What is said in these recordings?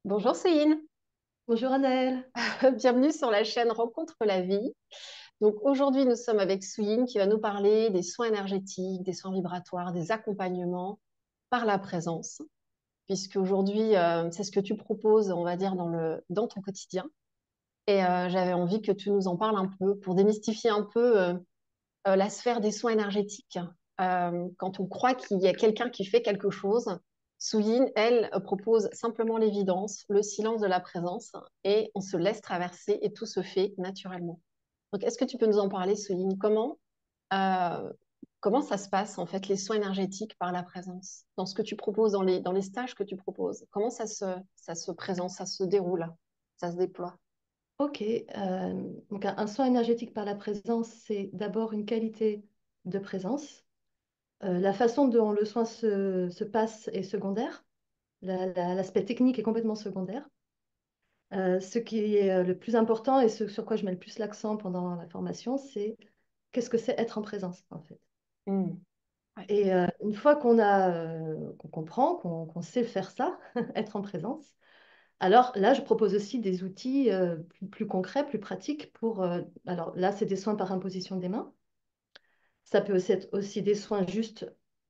Bonjour Céline, Bonjour Annelle. bienvenue sur la chaîne Rencontre la vie. Donc aujourd'hui nous sommes avec Souline qui va nous parler des soins énergétiques, des soins vibratoires, des accompagnements par la présence, puisque aujourd'hui c'est ce que tu proposes, on va dire, dans ton quotidien. Et j'avais envie que tu nous en parles un peu pour démystifier un peu la sphère des soins énergétiques. Quand on croit qu'il y a quelqu'un qui fait quelque chose, Souline, elle, propose simplement l'évidence, le silence de la présence, et on se laisse traverser et tout se fait naturellement. Donc, est-ce que tu peux nous en parler, Souline? Euh, comment ça se passe, en fait, les soins énergétiques par la présence, dans ce que tu proposes, dans les stages que tu proposes? Comment ça se présente, ça se déroule, ça se déploie? Ok, donc un soin énergétique par la présence, c'est d'abord une qualité de présence. La façon dont le soin se passe est secondaire. L'aspect technique est complètement secondaire. Ce qui est le plus important et ce sur quoi je mets le plus l'accent pendant la formation, c'est qu'est-ce que c'est être en présence, en fait. Hmm. Ouais. Et une fois qu'on comprend, qu'on sait faire ça, être en présence, alors là, je propose aussi des outils plus concrets, plus pratiques pour... alors là, c'est des soins par imposition des mains. Ça peut aussi être aussi des soins juste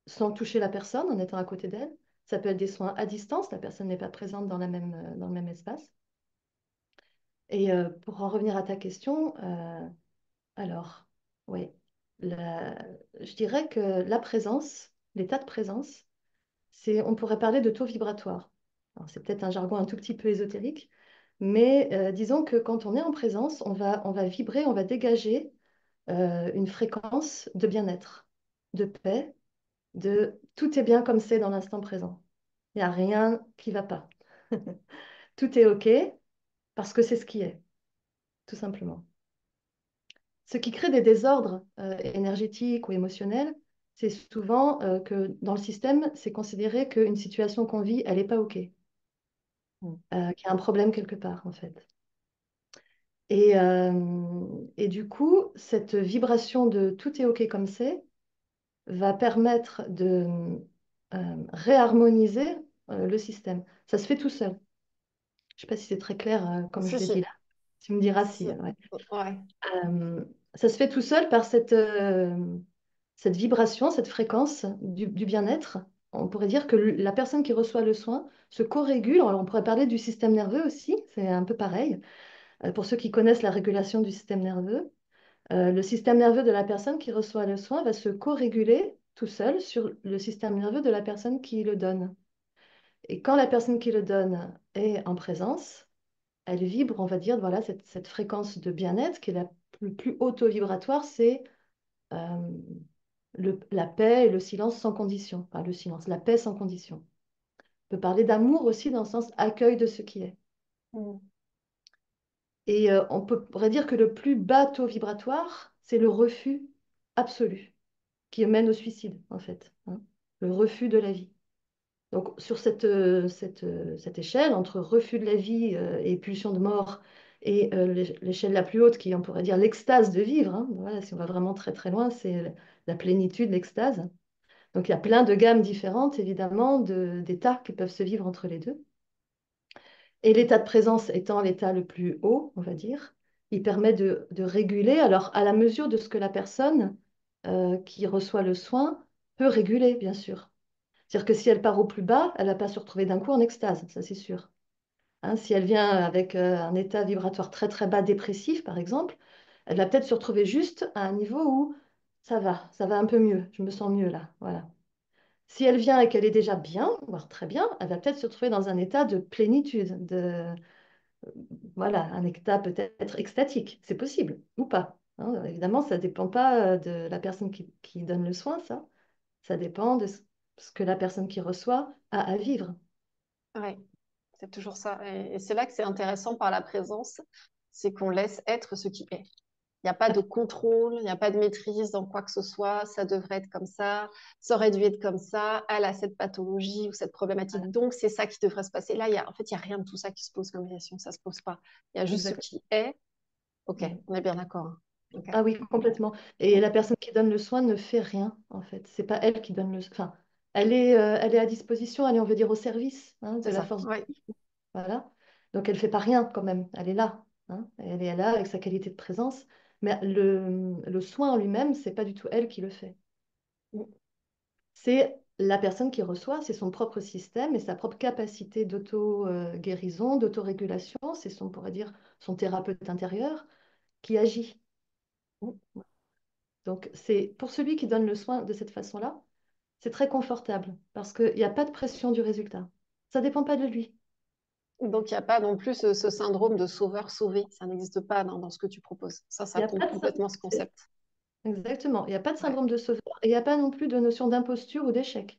sans toucher la personne, en étant à côté d'elle. Ça peut être des soins à distance, la personne n'est pas présente dans le même espace. Et pour en revenir à ta question, alors, oui, la- je dirais que la présence, l'état de présence, on pourrait parler de taux vibratoire. Alors, c'est peut-être un jargon un tout petit peu ésotérique, mais disons que quand on est en présence, on va vibrer, on va dégager une fréquence de bien-être, de paix, de tout est bien comme c'est dans l'instant présent. Il n'y a rien qui va pas. Tout est OK parce que c'est ce qui est, tout simplement. Ce qui crée des désordres énergétiques ou émotionnels, c'est souvent que dans le système, c'est considéré qu'une situation qu'on vit, elle n'est pas OK. Hmm. Qu'il y a un problème quelque part, en fait. Et du coup, cette vibration de tout est OK comme c'est va permettre de réharmoniser le système. Ça se fait tout seul. Je ne sais pas si c'est très clair comme je Si, l'ai dit si. là. Tu me diras si. Ouais. Ouais. Ça se fait tout seul par cette vibration, cette fréquence du bien-être. On pourrait dire que la personne qui reçoit le soin se co-régule. Alors, on pourrait parler du système nerveux aussi, c'est un peu pareil. Pour ceux qui connaissent la régulation du système nerveux, le système nerveux de la personne qui reçoit le soin va se co-réguler tout seul sur le système nerveux de la personne qui le donne. Et quand la personne qui le donne est en présence, elle vibre, on va dire, voilà, cette fréquence de bien-être qui est le plus auto-vibratoire, c'est euh, la paix et le silence sans condition. Enfin, le silence, la paix sans condition. On peut parler d'amour aussi dans le sens accueil de ce qui est. Hmm. Et pourrait dire que le plus bas taux vibratoire, c'est le refus absolu, qui mène au suicide, en fait, hein. Le refus de la vie. Donc, sur cette échelle, entre refus de la vie et pulsion de mort, et l'échelle la plus haute, qui on pourrait dire l'extase de vivre, hein. Voilà, si on va vraiment très très loin, c'est la plénitude, l'extase. Donc, il y a plein de gammes différentes, évidemment, d'états qui peuvent se vivre entre les deux. Et l'état de présence étant l'état le plus haut, on va dire, il permet de réguler, alors à la mesure de ce que la personne qui reçoit le soin peut réguler, bien sûr. C'est-à-dire que si elle part au plus bas, elle ne va pas se retrouver d'un coup en extase, ça c'est sûr. Hein, si elle vient avec un état vibratoire très très bas dépressif, par exemple, elle va peut-être se retrouver juste à un niveau où ça va un peu mieux, je me sens mieux là, voilà. Si elle vient et qu'elle est déjà bien, voire très bien, elle va peut-être se retrouver dans un état de plénitude, voilà, un état peut-être extatique, c'est possible ou pas, hein. Évidemment, ça ne dépend pas de la personne qui donne le soin, ça dépend de ce que la personne qui reçoit a à vivre. Ouais. C'est toujours ça. Et c'est là que c'est intéressant par la présence, c'est qu'on laisse être ce qui est. Il n'y a pas de contrôle, il n'y a pas de maîtrise dans quoi que ce soit. Ça devrait être comme ça aurait dû être comme ça. Elle a cette pathologie ou cette Voilà, problématique, donc c'est ça qui devrait se passer. Là, en fait, il n'y a rien de tout ça qui se pose comme question. Ça ne se pose pas. Il y a juste ce exact. qui est. Ok, Mm. on est bien d'accord, hein. Ok. Ah oui, complètement. Et Mm. la personne qui donne le soin ne fait rien, en fait. C'est pas elle qui donne le soin. Enfin, elle est à disposition, elle est, on veut dire, au service, hein, de C'est la ça. force de Ouais. vie. Voilà. Donc elle ne fait pas rien quand même, elle est là, hein. Elle est là avec sa qualité de présence, mais le soin en lui-même, c'est pas du tout elle qui le fait. C'est la personne qui reçoit, c'est son propre système et sa propre capacité d'auto-guérison, d'autorégulation, c'est son, on pourrait dire, son thérapeute intérieur qui agit. Donc c'est pour celui qui donne le soin de cette façon-là, c'est très confortable parce qu'il n'y a pas de pression du résultat. Ça ne dépend pas de lui. Donc, il n'y a pas non plus ce syndrome de sauveur-sauvé. Ça n'existe pas dans ce que tu proposes. Il Ça y a tombe pas de... complètement ce concept. Exactement. Il n'y a pas de Ouais, syndrome de sauveur et il n'y a pas non plus de notion d'imposture ou d'échec.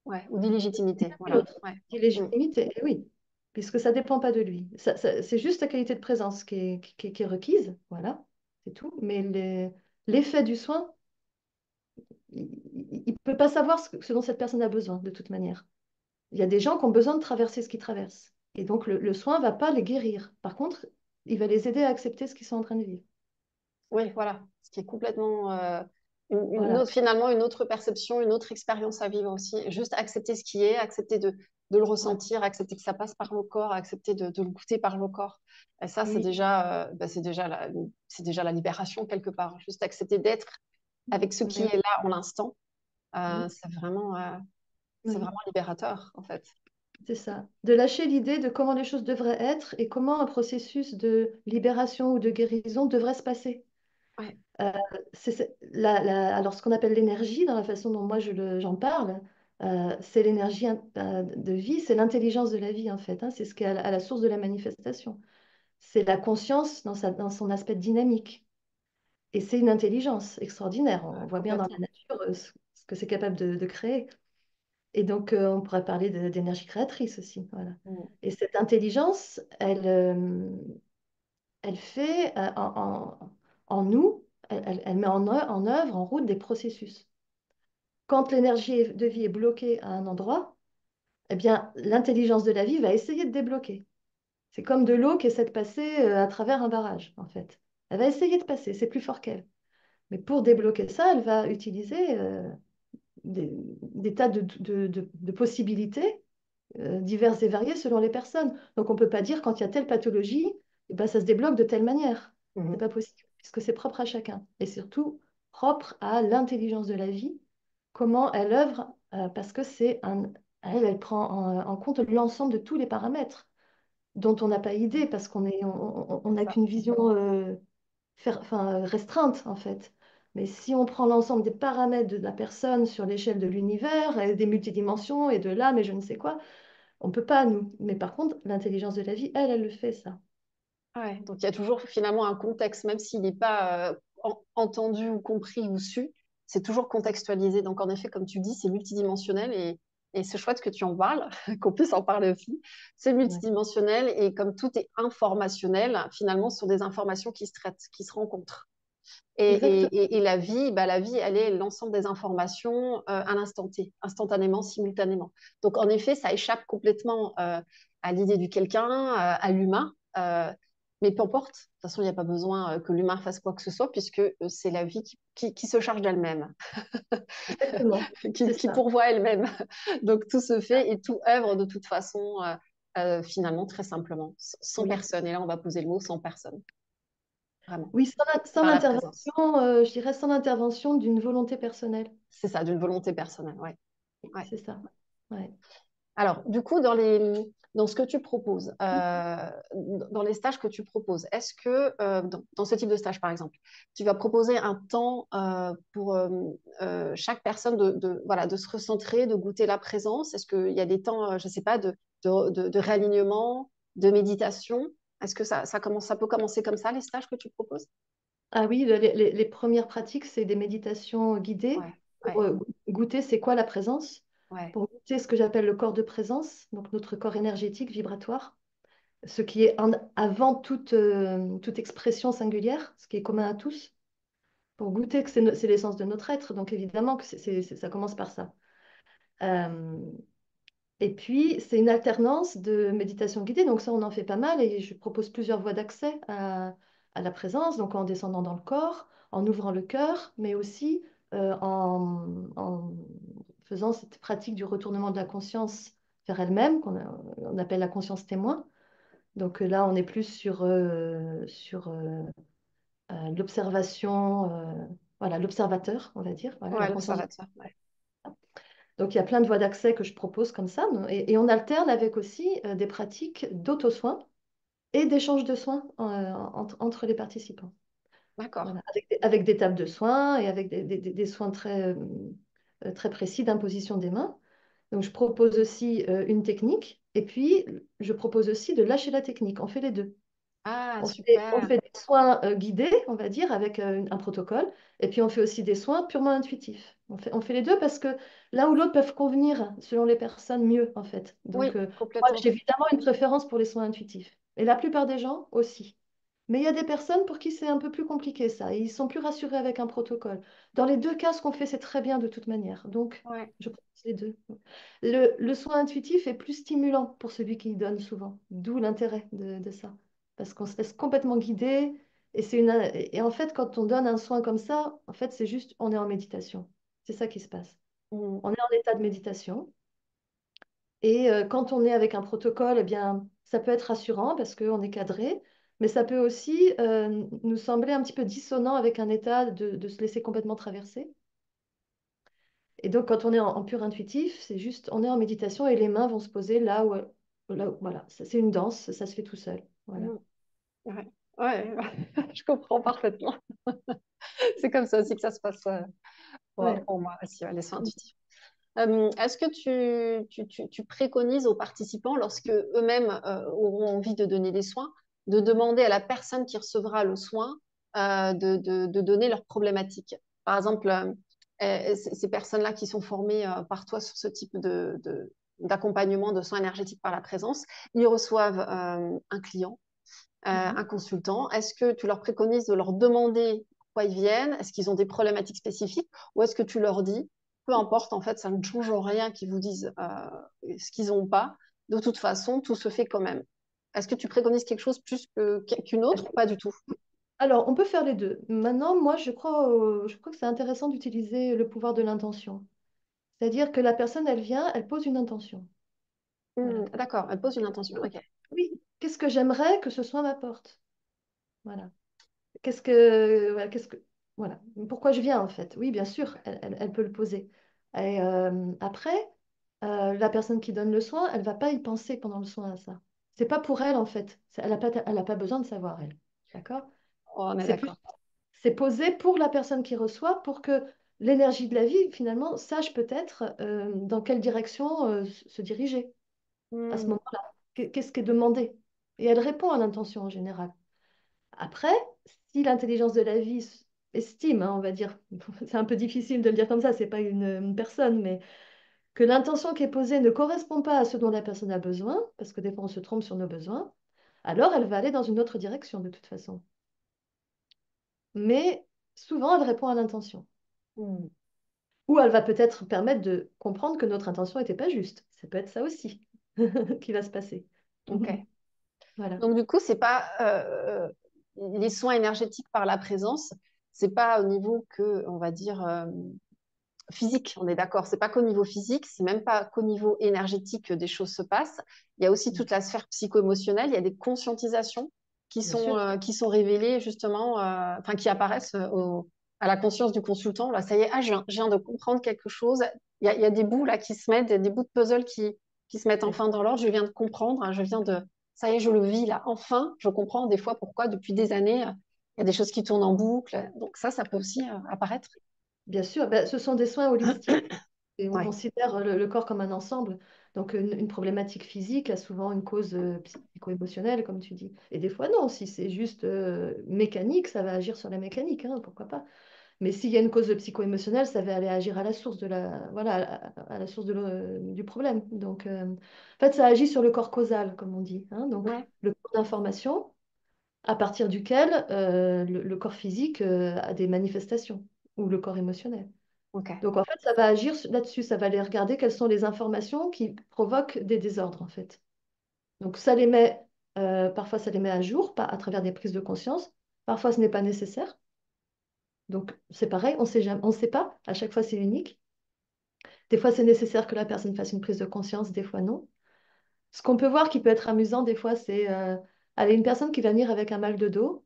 ouais. Ou d'illégitimité. Voilà. L'autre, Ouais. Mm. d'illégitimité, oui, puisque ça ne dépend pas de lui. C'est juste la qualité de présence qui est requise, voilà, c'est tout. Mais l'effet du soin, il ne peut pas savoir ce dont cette personne a besoin, de toute manière. Il y a des gens qui ont besoin de traverser ce qu'ils traversent. Et donc, le soin ne va pas les guérir. Par contre, il va les aider à accepter ce qu'ils sont en train de vivre. Oui, voilà. Ce qui est complètement une Voilà. autre, finalement, une autre perception, une autre expérience à vivre aussi. Juste accepter ce qui est, accepter de le Ouais. ressentir, accepter que ça passe par le corps, accepter de le goûter par le corps. Et ça, Oui. c'est déjà la libération quelque part. Juste accepter d'être avec ce qui Mais est là en l'instant, oui, c'est oui, vraiment libérateur, en fait. c'est ça. De lâcher l'idée de comment les choses devraient être et comment un processus de libération ou de guérison devrait se passer. Ouais, Euh, alors, ce qu'on appelle l'énergie, dans la façon dont moi j'en parle, c'est l'énergie de vie, c'est l'intelligence de la vie, en fait, hein. C'est ce qui est à la source de la manifestation. C'est la conscience dans son aspect dynamique. Et c'est une intelligence extraordinaire. On voit bien dans la complètement. nature ce que c'est capable de créer. Et donc, on pourrait parler d'énergie créatrice aussi. Voilà. Mm. Et cette intelligence, elle fait en nous, elle met en œuvre, en route des processus. Quand l'énergie de vie est bloquée à un endroit, eh bien, l'intelligence de la vie va essayer de débloquer. C'est comme de l'eau qui essaie de passer à travers un barrage, en fait. Elle va essayer de passer, c'est plus fort qu'elle. Mais pour débloquer ça, elle va utiliser des tas de possibilités diverses et variées selon les personnes. Donc on ne peut pas dire quand il y a telle pathologie, eh ben, ça se débloque de telle manière. C'est Mhm. pas possible, puisque c'est propre à chacun. Et surtout, propre à l'intelligence de la vie, comment elle œuvre, parce que elle prend en compte l'ensemble de tous les paramètres dont on n'a pas idée, parce on C'est n'a ça. qu'une vision restreinte, en fait. Mais si on prend l'ensemble des paramètres de la personne sur l'échelle de l'univers, et des multidimensions, et de l'âme, et je ne sais quoi, on ne peut pas, nous. Mais par contre, l'intelligence de la vie, elle le fait, ça. Ouais, donc il y a toujours finalement un contexte, même s'il n'est pas entendu ou compris ou su, c'est toujours contextualisé. Donc en effet, comme tu dis, c'est multidimensionnel et c'est chouette que tu en parles, qu'on puisse en parler aussi. C'est Ouais. multidimensionnel et comme tout est informationnel, finalement, ce sont des informations qui se traitent, qui se rencontrent. Exactement. Et la vie, elle est l'ensemble des informations à l'instant T, instantanément, simultanément. Donc, en effet, ça échappe complètement à l'idée du quelqu'un, à l'humain. Mais peu importe, de toute façon, il n'y a pas besoin que l'humain fasse quoi que ce soit, puisque c'est la vie qui se charge d'elle-même, Exactement. C'est qui ça. pourvoit elle-même. Donc, tout se fait et tout œuvre de toute façon, finalement, très simplement, sans Oui. personne. Et là, on va poser le mot sans personne, vraiment, Oui, sans par la présence. l'intervention, je dirais sans l'intervention d'une volonté personnelle. C'est ça, d'une volonté personnelle, ouais. Ouais. C'est ça. Ouais. Alors, du coup, dans ce que tu proposes, dans les stages que tu proposes, est-ce que, dans ce type de stage, par exemple, tu vas proposer un temps pour chaque personne voilà, de se recentrer, de goûter la présence? Est-ce qu'il y a des temps, je ne sais pas, de réalignement, de méditation? Est-ce que ça peut commencer comme ça, les stages que tu proposes? Ah oui, les premières pratiques, c'est des méditations guidées Ouais, pour ouais, goûter c'est quoi la présence, ouais. pour goûter ce que j'appelle le corps de présence, donc notre corps énergétique, vibratoire, ce qui est avant toute expression singulière, ce qui est commun à tous, pour goûter que c'est l'essence de notre être. Donc évidemment que ça commence par ça. Euh, et puis, c'est une alternance de méditation guidée. Donc ça, on en fait pas mal et je propose plusieurs voies d'accès à la présence, donc en descendant dans le corps, en ouvrant le cœur, mais aussi en faisant cette pratique du retournement de la conscience faire elle-même, on appelle la conscience témoin. Donc là, on est plus sur l'observation, voilà, l'observateur, on va dire, voilà, la Ouais, conscience. l'observateur. Ouais. Donc il y a plein de voies d'accès que je propose comme ça, et on alterne avec aussi des pratiques d'auto-soin et d'échange de soins entre les participants. D'accord. Voilà, avec des tables de soins et avec des soins très précis d'imposition des mains. Donc je propose aussi une technique, et puis je propose aussi de lâcher la technique. On fait les deux. Ah, On super. fait des soins guidés, on va dire, avec un protocole, et puis on fait aussi des soins purement intuitifs. On fait les deux parce que l'un ou l'autre peuvent convenir selon les personnes mieux, en fait. Donc, Oui, moi, complètement. j'ai évidemment une préférence pour les soins intuitifs, et la plupart des gens aussi. Mais il y a des personnes pour qui c'est un peu plus compliqué, ça. Ils sont plus rassurés avec un protocole. Dans les deux cas, ce qu'on fait, c'est très bien de toute manière. Donc, Ouais. je propose les deux. Le soin intuitif est plus stimulant pour celui qui y donne souvent, d'où l'intérêt de ça. Parce qu'on se laisse complètement guider. Et en fait, quand on donne un soin comme ça, en fait, c'est juste, on est en méditation. C'est ça qui se passe. Mm. On est en état de méditation. Et quand on est avec un protocole, eh bien, ça peut être rassurant parce qu'on est cadré, mais ça peut aussi nous sembler un petit peu dissonant avec un état de se laisser complètement traverser. Et donc, quand on est en pur intuitif, c'est juste, on est en méditation et les mains vont se poser voilà, c'est une danse, ça se fait tout seul. Voilà. Mm. Ouais. Ouais, je comprends parfaitement. C'est comme ça aussi que ça se passe Ouais. pour moi aussi, ouais, les soins intuitifs. Est-ce que tu préconises aux participants, lorsque eux-mêmes auront envie de donner des soins, de demander à la personne qui recevra le soin de donner leur problématique? Par exemple, ces personnes-là qui sont formées par toi sur ce type d'accompagnement de soins énergétiques par la présence, ils reçoivent un client, Mhm. un consultant. Est-ce que tu leur préconises de leur demander pourquoi ils viennent? Est-ce qu'ils ont des problématiques spécifiques? Ou est-ce que tu leur dis, peu importe, en fait, ça ne change rien qu'ils vous disent ce qu'ils n'ont pas. De toute façon, tout se fait quand même. Est-ce que tu préconises quelque chose plus qu'une autre ou pas du tout? Alors, on peut faire les deux. Maintenant, moi, je crois que c'est intéressant d'utiliser le pouvoir de l'intention. C'est-à-dire que la personne, elle vient, elle pose une intention. Voilà. D'accord, elle pose une intention. Ok. Oui, qu'est-ce que j'aimerais que ce soit m'apporte? Voilà. Voilà. Pourquoi je viens, en fait? Oui, bien sûr, elle peut le poser. Et après, la personne qui donne le soin, elle va pas y penser pendant le soin à ça. C'est pas pour elle, en fait. Elle a pas besoin de savoir, elle. D'accord? On est C'est plus d'accord. C'est posé pour la personne qui reçoit, pour que l'énergie de la vie, finalement, sache peut-être dans quelle direction se diriger à ce Hmm, moment-là. Qu'est-ce qui est demandé? Et elle répond à l'intention en général. Après, si l'intelligence de la vie estime, hein, on va dire, c'est un peu difficile de le dire comme ça, c'est pas une personne, mais que l'intention qui est posée ne correspond pas à ce dont la personne a besoin, parce que des fois on se trompe sur nos besoins, alors elle va aller dans une autre direction de toute façon. Mais souvent, elle répond à l'intention. hmm. Ou elle va peut-être permettre de comprendre que notre intention n'était pas juste. Ça peut être ça aussi qui va se passer. Ok. Voilà. Donc, du coup, c'est pas les soins énergétiques par la présence, c'est pas au niveau que, on va dire, physique, on est d'accord. C'est pas qu'au niveau physique, c'est même pas qu'au niveau énergétique que des choses se passent. Il y a aussi toute la sphère psycho-émotionnelle. Il y a des conscientisations Bien sûr. qui sont révélées justement, enfin qui apparaissent à la conscience du consultant. Là, ça y est, ah, je viens de comprendre quelque chose. Il y a des bouts là qui se mettent, des bouts de puzzle qui se mettent C'est enfin dans l'ordre. Je viens de comprendre, hein, ça y est, je le vis là. Enfin, je comprends des fois pourquoi depuis des années, il y a des choses qui tournent en boucle. Donc ça peut aussi apparaître. Bien sûr, ben, ce sont des soins holistiques et on Ouais, considère le corps comme un ensemble. Donc une problématique physique a souvent une cause psycho-émotionnelle, comme tu dis. Et des fois non, si c'est juste mécanique, ça va agir sur la mécanique, hein, pourquoi pas. Mais s'il y a une cause psycho-émotionnelle, ça va aller agir à la source voilà, à la source du problème. Donc, en fait, ça agit sur le corps causal, comme on dit, hein. Donc, ouais, le corps d'information à partir duquel le corps physique a des manifestations, ou le corps émotionnel. ok. Donc, en fait, ça va agir là-dessus, ça va aller regarder quelles sont les informations qui provoquent des désordres, en fait. Donc, parfois, ça les met à jour, à travers des prises de conscience. Parfois, ce n'est pas nécessaire. Donc, c'est pareil, on sait pas. À chaque fois, c'est unique. Des fois, c'est nécessaire que la personne fasse une prise de conscience, des fois, non. Ce qu'on peut voir qui peut être amusant des fois, c'est allez, une personne qui va venir avec un mal de dos,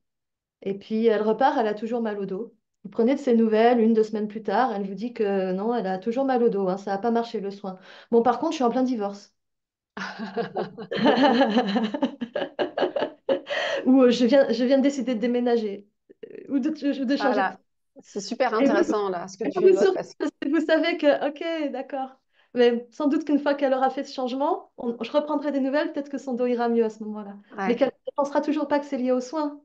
et puis elle repart, elle a toujours mal au dos. Vous prenez de ses nouvelles, 1, 2 semaines plus tard, elle vous dit que non, elle a toujours mal au dos, hein, ça n'a pas marché le soin. Bon, par contre, je suis en plein divorce. Ou je viens de décider de déménager. Ou de changer de... Voilà, c'est super Et vous, intéressant là ce que et tu vous, évoques surtout, parce que parce que vous savez que, ok, d'accord. Mais sans doute qu'une fois qu'elle aura fait ce changement, je reprendrai des nouvelles, peut-être que son dos ira mieux à ce moment-là. Mais ouais. qu'elle ne pensera toujours pas que c'est lié aux soins.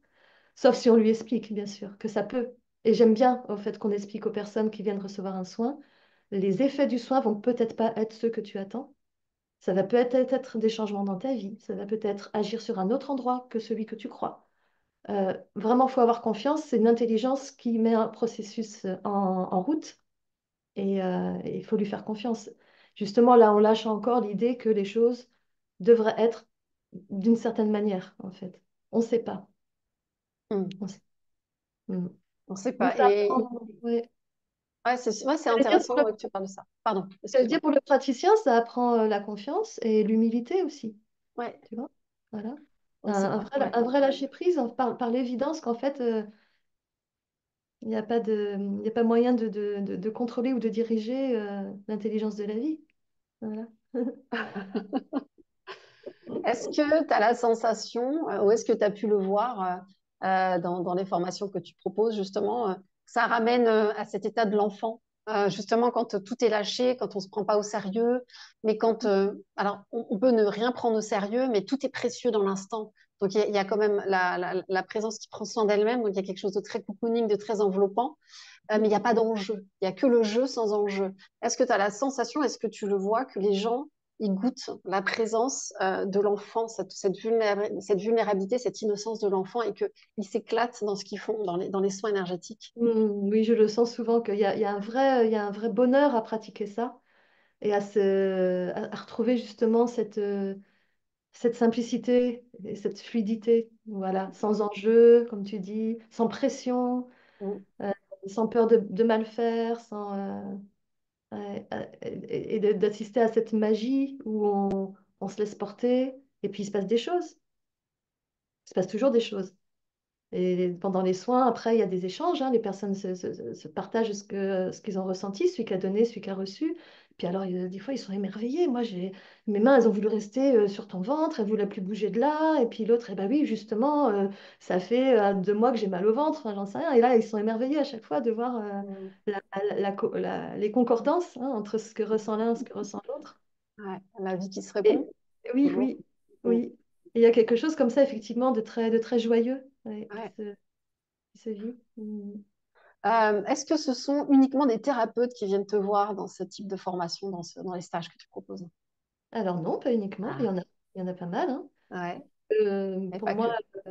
Sauf si on lui explique, bien sûr, que ça peut. Et j'aime bien au fait qu'on explique aux personnes qui viennent recevoir un soin, les effets du soin vont peut-être pas être ceux que tu attends. Ça va peut-être être des changements dans ta vie, ça va peut-être agir sur un autre endroit que celui que tu crois. Vraiment, il faut avoir confiance, c'est une intelligence qui met un processus en route et il faut lui faire confiance. Justement, là, on lâche encore l'idée que les choses devraient être d'une certaine manière, en fait. On ne sait pas. Hmm. On sait. Mm. On ne sait Donc, pas. ça Et apprend, ouais. ouais, c'est J'allais dire intéressant que tu parles de ça. Pardon, j'allais dire excuse-moi. pour le praticien, ça apprend la confiance et l'humilité aussi, Ouais, tu vois? Voilà. on ne sait pas. Ouais. Un vrai lâcher-prise par l'évidence qu'en fait, il n'y a pas moyen de contrôler ou de diriger l'intelligence de la vie. Voilà. Est-ce que tu as la sensation, ou est-ce que tu as pu le voir dans les formations que tu proposes, justement, que ça ramène à cet état de l'enfant, justement quand tout est lâché, quand on ne se prend pas au sérieux, mais quand, alors on peut ne rien prendre au sérieux, mais tout est précieux dans l'instant. Donc il y a quand même la présence qui prend soin d'elle-même, donc il y a quelque chose de très cocooning, de très enveloppant, mais il n'y a pas d'enjeu, il n'y a que le jeu sans enjeu. Est-ce que tu as la sensation, est-ce que tu le vois, que les gens ils goûtent la présence de l'enfant, cette vulnérabilité, cette innocence de l'enfant et qu'ils s'éclatent dans ce qu'ils font, dans les soins énergétiques. Oui, je le sens souvent il y a un vrai bonheur à pratiquer ça et à retrouver justement cette simplicité et cette fluidité, voilà, sans enjeu, comme tu dis, sans pression, Mm, euh, sans peur de mal faire, et d'assister à cette magie où on se laisse porter et puis il se passe des choses. Il se passe toujours des choses. Et pendant les soins, après, il y a des échanges, hein, les personnes se partagent ce qu'ils ont ressenti, celui qui a donné, celui qui a reçu. Puis alors, des fois, ils sont émerveillés. Moi, mes mains, elles ont voulu rester sur ton ventre, elles ne voulaient plus bouger de là. Et puis l'autre, eh ben oui, justement, ça fait 2 mois que j'ai mal au ventre, enfin, j'en sais rien. Et là, ils sont émerveillés à chaque fois de voir mm. les concordances hein, entre ce que ressent l'un et ce que ressent l'autre. Ouais, la vie qui se Et répond, oui, toujours. oui, Mm. oui. Et il y a quelque chose comme ça, effectivement, de très joyeux ouais, Ouais. qui se vit. Mm. Est-ce que ce sont uniquement des thérapeutes qui viennent te voir dans ce type de formation, dans les stages que tu proposes? Alors non, pas uniquement, Ah, il y en a pas mal, hein. ouais, mais Pour pas moi, que.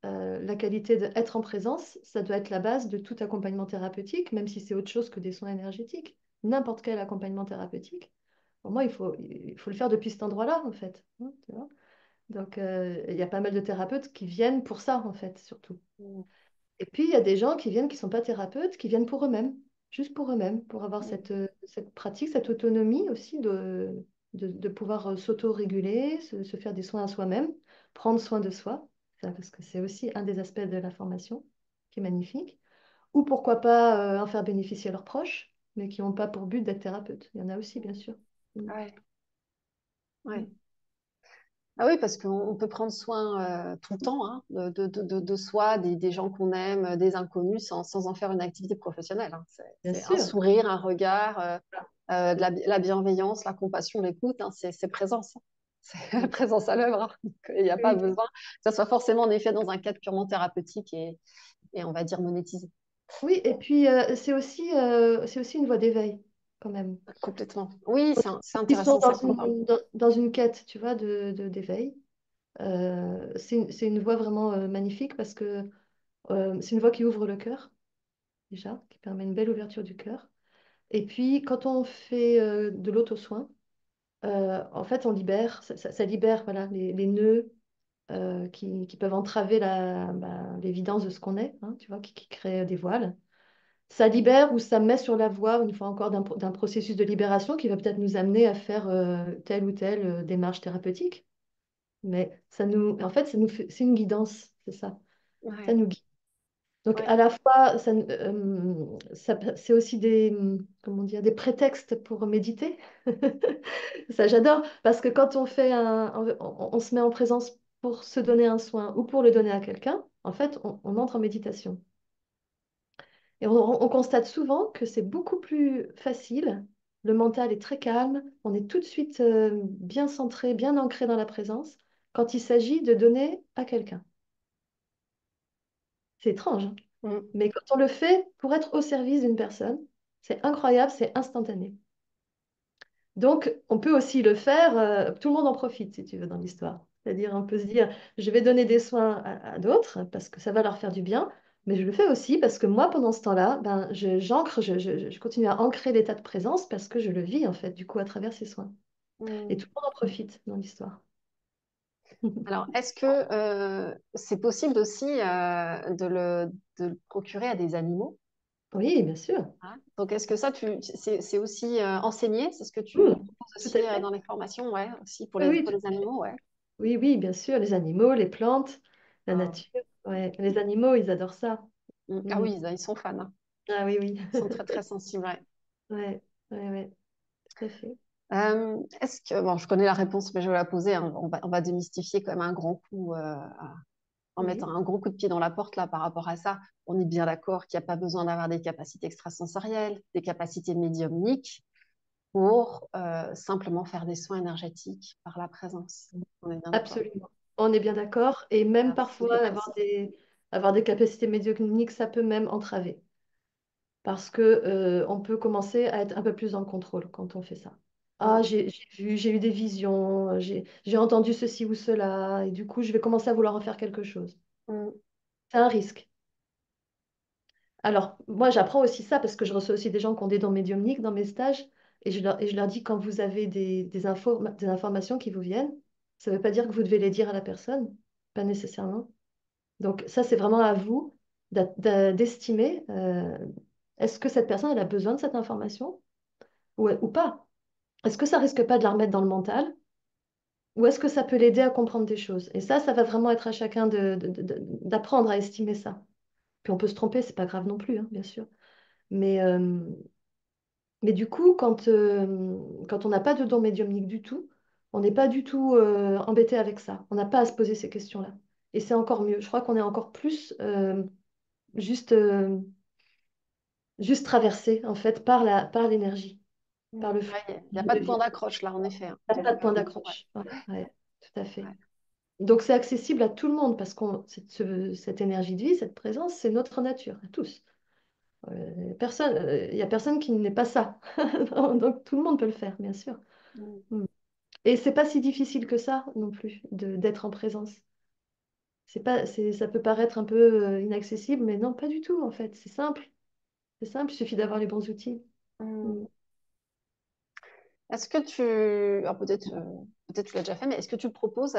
euh, la qualité d'être en présence, ça doit être la base de tout accompagnement thérapeutique, même si c'est autre chose que des soins énergétiques. N'importe quel accompagnement thérapeutique, pour moi, il faut le faire depuis cet endroit-là, en fait. Hein, tu vois. Donc, il y a pas mal de thérapeutes qui viennent pour ça, en fait, surtout. Mm, Et puis, il y a des gens qui viennent, qui ne sont pas thérapeutes, qui viennent pour eux-mêmes, juste pour eux-mêmes, pour avoir mm, cette pratique, cette autonomie aussi de pouvoir s'auto-réguler, se faire des soins à soi-même, prendre soin de soi, ça, parce que c'est aussi un des aspects de la formation qui est magnifique. Ou pourquoi pas en faire bénéficier leurs proches, mais qui n'ont pas pour but d'être thérapeutes. Il y en a aussi, bien mm. sûr. Mm. Ouais, ouais. Mm. Ah oui, parce qu'on peut prendre soin tout le temps hein, de soi, des gens qu'on aime, des inconnus, sans en faire une activité professionnelle. Hein. C'est, Bien c'est un sûr. sourire, un regard, la bienveillance, la compassion, l'écoute, hein, c'est présence. Hein. C'est Mm. présence à l'œuvre. Hein. Donc, il n'y a pas Oui. besoin que ça soit forcément en effet dans un cadre purement thérapeutique et on va dire monétisé. Oui, et puis c'est aussi une voie d'éveil, quand même. Complètement. Oui, c'est Ils sont intéressant ça qu'on parle. dans une quête, tu vois, d'éveil. C'est une voie vraiment magnifique parce que c'est une voie qui ouvre le cœur, déjà, qui permet une belle ouverture du cœur. Et puis, quand on fait de l'auto-soin, en fait, on libère, ça libère voilà, les nœuds qui peuvent entraver l'évidence de ce qu'on est, hein, tu vois, qui créent des voiles. ça libère ou ça met sur la voie, une fois encore, d'un processus de libération qui va peut-être nous amener à faire telle ou telle démarche thérapeutique. Mais en fait, c'est une guidance, c'est ça. Ça Ouais, nous guide. Donc, ouais. à la fois, c'est aussi comment dire, des prétextes pour méditer. Ça, j'adore, parce que quand on se met en présence pour se donner un soin ou pour le donner à quelqu'un, en fait, on entre en méditation. Et on constate souvent que c'est beaucoup plus facile, le mental est très calme, on est tout de suite bien centré, bien ancré dans la présence, quand il s'agit de donner à quelqu'un. C'est étrange, hein. Mm. Mais quand on le fait pour être au service d'une personne, c'est incroyable, c'est instantané. Donc, on peut aussi le faire, tout le monde en profite, si tu veux, dans l'histoire. C'est-à-dire, on peut se dire, je vais donner des soins à d'autres parce que ça va leur faire du bien, mais je le fais aussi parce que moi, pendant ce temps-là, ben, j'ancre, je continue à ancrer l'état de présence parce que je le vis, en fait, du coup, à travers ces soins. Et Mm. tout le monde en profite dans l'histoire. Alors, est-ce que c'est possible aussi de le procurer à des animaux? Oui, bien sûr. Hein. Donc, est-ce que ça, c'est aussi enseigné? C'est ce que tu Mm, proposes tout aussi à fait. dans les formations, ouais, aussi Oui, oui, pour les animaux, ouais. oui, oui, bien sûr. Les animaux, les plantes, la Ah, nature. Ouais. Les animaux, ils adorent ça. Ah Mm. oui, ils sont fans, hein. Ah oui, oui. Ils sont très, très sensibles, ouais. Ouais, ouais, ouais, tout à fait. Est-ce que, bon, je connais la réponse, mais je vais la poser, hein. On va démystifier quand même un grand coup, en mettant Oui, un gros coup de pied dans la porte là par rapport à ça. On est bien d'accord qu'il n'y a pas besoin d'avoir des capacités extrasensorielles, des capacités médiumniques pour simplement faire des soins énergétiques par la présence. On est bien d'accord. absolument. On est bien d'accord. Et même Ah, parfois, c'était précis. avoir des capacités médiumniques, ça peut même entraver. Parce que, on peut commencer à être un peu plus en contrôle quand on fait ça. Ah, Mm, j'ai vu, j'ai eu des visions, j'ai entendu ceci ou cela, et du coup, je vais commencer à vouloir en faire quelque chose. mm, C'est un risque. Alors, moi, j'apprends aussi ça parce que je reçois aussi des gens qui ont des dons médiumniques dans mes stages et je leur dis quand vous avez des informations qui vous viennent, ça ne veut pas dire que vous devez les dire à la personne, pas nécessairement. Donc, ça, c'est vraiment à vous d'estimer est-ce que cette personne elle a besoin de cette information ou pas? Est-ce que ça risque pas de la remettre dans le mental ou est-ce que ça peut l'aider à comprendre des choses? Et ça va vraiment être à chacun d'apprendre à estimer ça. Puis on peut se tromper, c'est pas grave non plus, hein, bien sûr. Mais, euh, Mais du coup, quand on n'a pas de don médiumnique du tout, on n'est pas du tout embêté avec ça. On n'a pas à se poser ces questions-là. Et c'est encore mieux. Je crois qu'on est encore plus juste, euh, juste traversé en fait par l'énergie, par mm. le Ouais, flux il n'y a pas de de point vie. d'accroche là, en effet, hein. Il n'y a pas de point Ouais, d'accroche. Ouais, ouais, tout à fait. ouais. Donc c'est accessible à tout le monde parce que cette énergie de vie, cette présence, c'est notre nature, à tous. Il n'y a personne qui n'est pas ça. Donc tout le monde peut le faire, bien sûr. Mm, Mm. Et c'est pas si difficile que ça non plus d'être en présence. Ça peut paraître un peu inaccessible, mais non, pas du tout en fait. C'est simple. C'est simple, il suffit d'avoir les bons outils. mm. Mm. Est-ce que alors peut-être tu l'as déjà fait, mais est-ce que tu proposes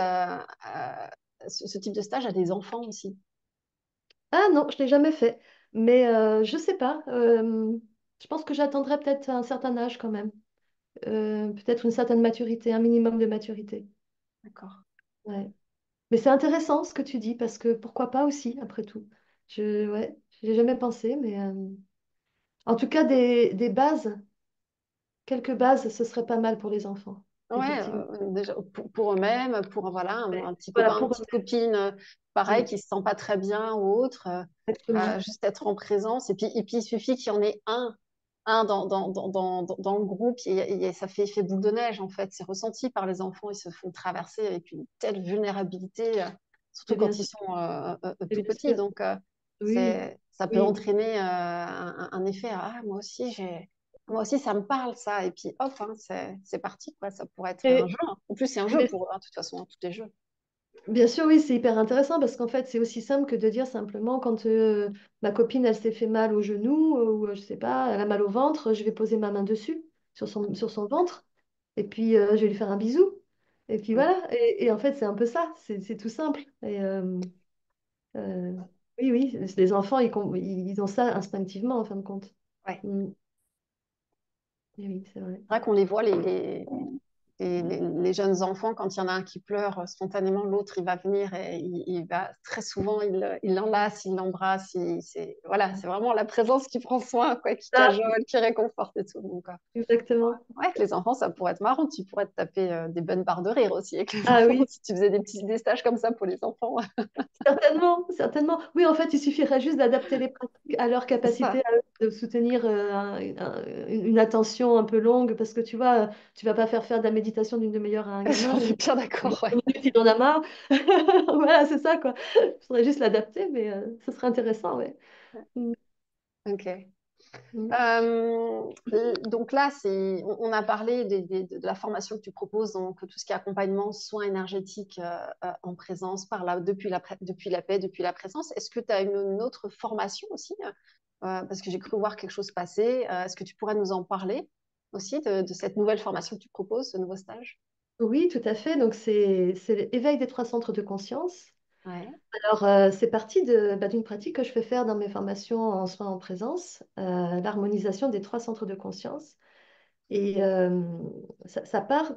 ce type de stage à des enfants aussi? Ah non, je l'ai jamais fait. Mais je sais pas. Je pense que j'attendrai peut-être un certain âge quand même. Peut-être une certaine maturité, un minimum de maturité. D'accord. Ouais. Mais c'est intéressant ce que tu dis, parce que pourquoi pas aussi, après tout. Ouais, j'ai jamais pensé, mais en tout cas, des bases. Quelques bases, ce serait pas mal pour les enfants, Ouais, effectivement. déjà pour eux-mêmes, pour voilà, Ouais. un petit Voilà, copain, une pour petite copine, pareil, mm, qui se sent pas très bien ou autre, exactement. juste être en présence. Et puis il suffit qu'il y en ait un dans le groupe, ça fait effet boule de neige en fait. C'est ressenti par les enfants, ils se font traverser avec une telle vulnérabilité, surtout Et bien quand ils sûr, sont et tout bien petits. sûr. Donc Oui, ça peut oui. entraîner un effet, ah, moi aussi, ça me parle, ça. Et puis, hop, hein, c'est parti, quoi. Ça pourrait être un Et, jeu, hein. En plus, c'est un jeu mais pour eux, hein, de toute façon, hein, tout est jeu. bien sûr, oui, c'est hyper intéressant parce qu'en fait, c'est aussi simple que de dire simplement quand ma copine, elle s'est fait mal au genou ou je sais pas, elle a mal au ventre, je vais poser ma main dessus, sur son ventre, et puis je vais lui faire un bisou. Et puis Mm. voilà. Et en fait, c'est un peu ça, c'est tout simple. Et, Oui, oui, les enfants, ils ont ça instinctivement, en fin de compte. Ouais. Mm. Oui, oui, c'est vrai. C'est vrai qu'on les voit, les jeunes enfants, quand il y en a un qui pleure spontanément, l'autre, il va venir et il va très souvent, il l'enlace, il l'embrasse. Voilà, c'est vraiment la présence qui prend soin, quoi, qui Ça, cajole, qui réconforte et tout. Donc, exactement. ouais, avec les enfants, ça pourrait être marrant. Tu pourrais te taper des bonnes barres de rire aussi avec les Ah enfants, oui, si tu faisais des stages comme ça pour les enfants. certainement, certainement. Oui, en fait, il suffirait juste d'adapter les pratiques à leur C'est capacité ça. à eux de soutenir une attention un peu longue, parce que tu vois, tu vas pas faire de la méditation d'une demi-heure à un gamin. On est bien d'accord, ouais. 2 minutes, il en a marre. Voilà, c'est ça, quoi. Il faudrait juste l'adapter, mais ce serait intéressant, ouais. Mm, Ok. mm. Donc là, on a parlé de la formation que tu proposes, donc tout ce qui est accompagnement, soins énergétiques en présence, depuis la paix, depuis la présence. Est-ce que tu as une autre formation aussi? Parce que j'ai cru voir quelque chose passer. Est-ce que tu pourrais nous en parler aussi de cette nouvelle formation que tu proposes, ce nouveau stage? Oui, tout à fait. Donc, c'est l'éveil des trois centres de conscience. Ouais. Alors, c'est parti d'une pratique que je fais faire dans mes formations en soins en présence, l'harmonisation des trois centres de conscience. Et ça part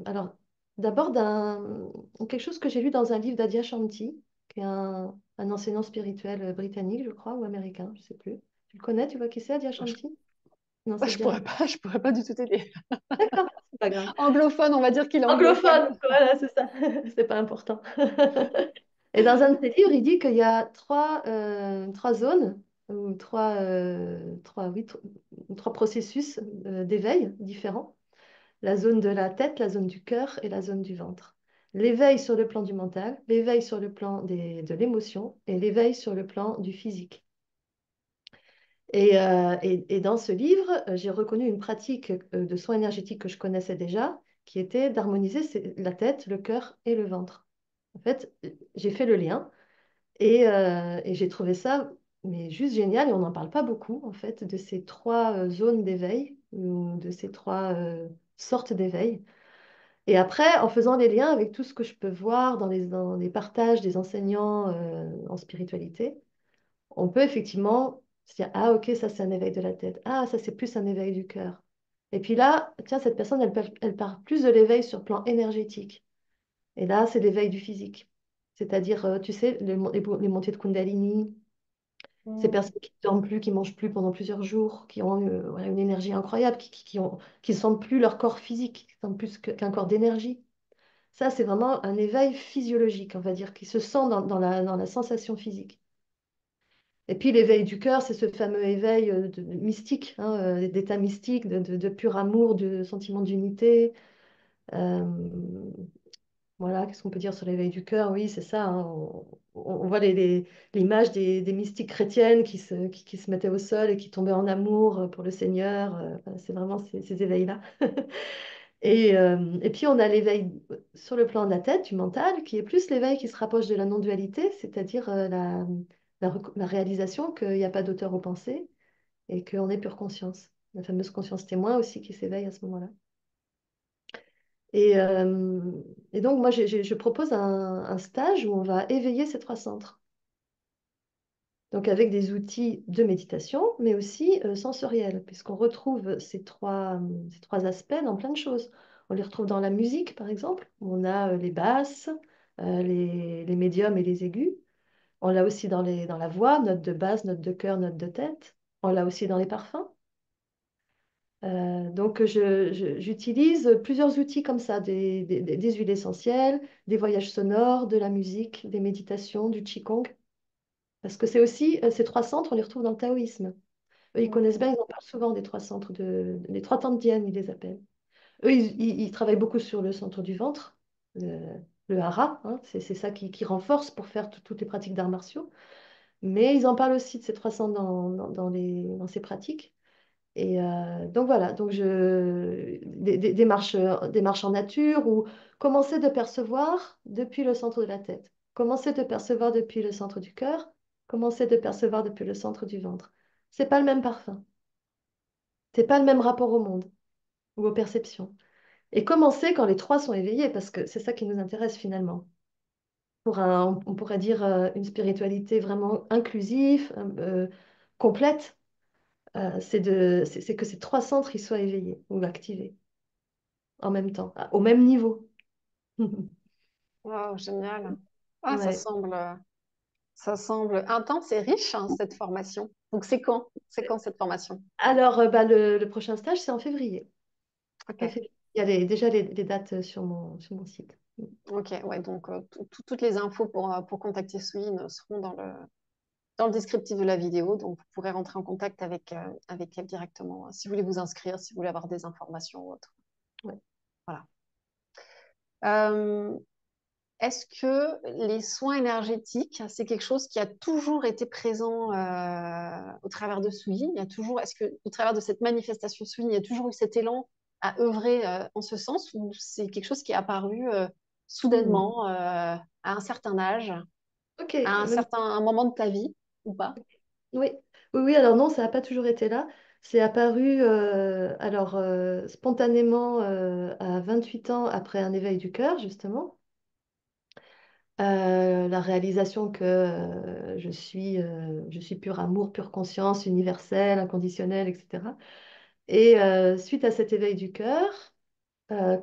alors, d'abord quelque chose que j'ai lu dans un livre d'Adia Shanti, qui est un enseignant spirituel britannique, je crois, ou américain, je ne sais plus. Tu le connais, tu vois qui c'est, Adia Je, Shanti? Non, Moi, ça te dit rien. je pourrais pas du tout t'aider. D'accord, c'est pas grave. Anglophone, on va dire qu'il est anglophone. Anglophone, voilà, c'est ça, c'est pas important. Et dans un de ses livres, il dit qu'il y a trois zones, ou trois processus d'éveil différents. La zone de la tête, la zone du cœur et la zone du ventre. L'éveil sur le plan du mental, l'éveil sur le plan de l'émotion et l'éveil sur le plan du physique. Et dans ce livre, j'ai reconnu une pratique de soins énergétiques que je connaissais déjà, qui était d'harmoniser la tête, le cœur et le ventre. En fait, j'ai fait le lien et j'ai trouvé ça mais juste génial et on n'en parle pas beaucoup en fait de ces trois zones d'éveil ou de ces trois sortes d'éveil. Et après, en faisant les liens avec tout ce que je peux voir dans les partages des enseignants en spiritualité, on peut effectivement se dire, ah ok, ça c'est un éveil de la tête, ah ça c'est plus un éveil du cœur. Et puis là, tiens, cette personne, elle parle plus de l'éveil sur plan énergétique. Et là, c'est l'éveil du physique. C'est-à-dire, tu sais, les montées de Kundalini, ces Mm. personnes qui ne dorment plus, qui ne mangent plus pendant plusieurs jours, qui ont voilà, une énergie incroyable, qui ne sentent plus leur corps physique, qui sentent plus qu'un corps d'énergie. Ça, c'est vraiment un éveil physiologique, on va dire, qui se sent dans la sensation physique. Et puis l'éveil du cœur, c'est ce fameux éveil mystique, hein, d'état mystique, de pur amour, de sentiment d'unité. Euh, voilà, qu'est-ce qu'on peut dire sur l'éveil du cœur? Oui, c'est ça, hein, on voit l'image des mystiques chrétiennes qui se mettaient au sol et qui tombaient en amour pour le Seigneur. Enfin, c'est vraiment ces éveils-là. Et puis on a l'éveil sur le plan de la tête, du mental, qui est plus l'éveil qui se rapproche de la non-dualité, c'est-à-dire la réalisation qu'il n'y a pas d'auteur aux pensées et qu'on est pure conscience. La fameuse conscience témoin aussi qui s'éveille à ce moment-là. Et, euh, et donc moi je propose un stage où on va éveiller ces trois centres. Donc avec des outils de méditation, mais aussi sensoriels, puisqu'on retrouve ces trois aspects dans plein de choses. On les retrouve dans la musique, par exemple, où on a les basses, les médiums et les aigus. On l'a aussi dans la voix, note de basse, note de cœur, note de tête. On l'a aussi dans les parfums. Donc j'utilise plusieurs outils comme ça, des huiles essentielles, des voyages sonores, de la musique, des méditations, du qigong. Parce que c'est aussi, ces trois centres, on les retrouve dans le taoïsme. Eux, ils connaissent bien, ils en parlent souvent des trois centres, les trois Tantien, ils les appellent. Eux, ils travaillent beaucoup sur le centre du ventre, le, le hara, hein, c'est ça qui renforce pour faire toutes les pratiques d'arts martiaux. Mais ils en parlent aussi de ces trois centres dans ces pratiques. Et donc voilà, des marches en nature ou commencer de percevoir depuis le centre de la tête, commencer de percevoir depuis le centre du cœur, commencer de percevoir depuis le centre du ventre. C'est pas le même parfum, c'est pas le même rapport au monde ou aux perceptions. Et commencer quand les trois sont éveillés, parce que c'est ça qui nous intéresse finalement. pour on pourrait dire une spiritualité vraiment inclusive, complète. C'est que ces trois centres ils soient éveillés ou activés en même temps, au même niveau. Wow, génial. Ah, Ouais. ça semble intense et riche, hein, cette formation. Donc, c'est quand? C'est quand cette formation? Alors, bah, le prochain stage, c'est en février. Ok. Il y a déjà les dates sur mon site. Ok, ouais, donc toutes les infos pour contacter Swin seront dans le descriptif de la vidéo, donc vous pourrez rentrer en contact avec elle directement hein, si vous voulez vous inscrire, si vous voulez avoir des informations ou autre. Ouais. Voilà. Euh, Est-ce que les soins énergétiques, c'est quelque chose qui a toujours été présent au travers de Souyin? Il y a toujours, est-ce que au travers de cette manifestation Souyin, il y a toujours eu cet élan à œuvrer en ce sens, ou c'est quelque chose qui est apparu Hmm. soudainement à un certain âge, Ok. à un moment de ta vie, ou pas? Oui. Oui, oui, alors non, ça n'a pas toujours été là. C'est apparu spontanément à 28 ans après un éveil du cœur, justement. La réalisation que je suis pur amour, pure conscience, universelle, inconditionnelle, etc. Et suite à cet éveil du cœur,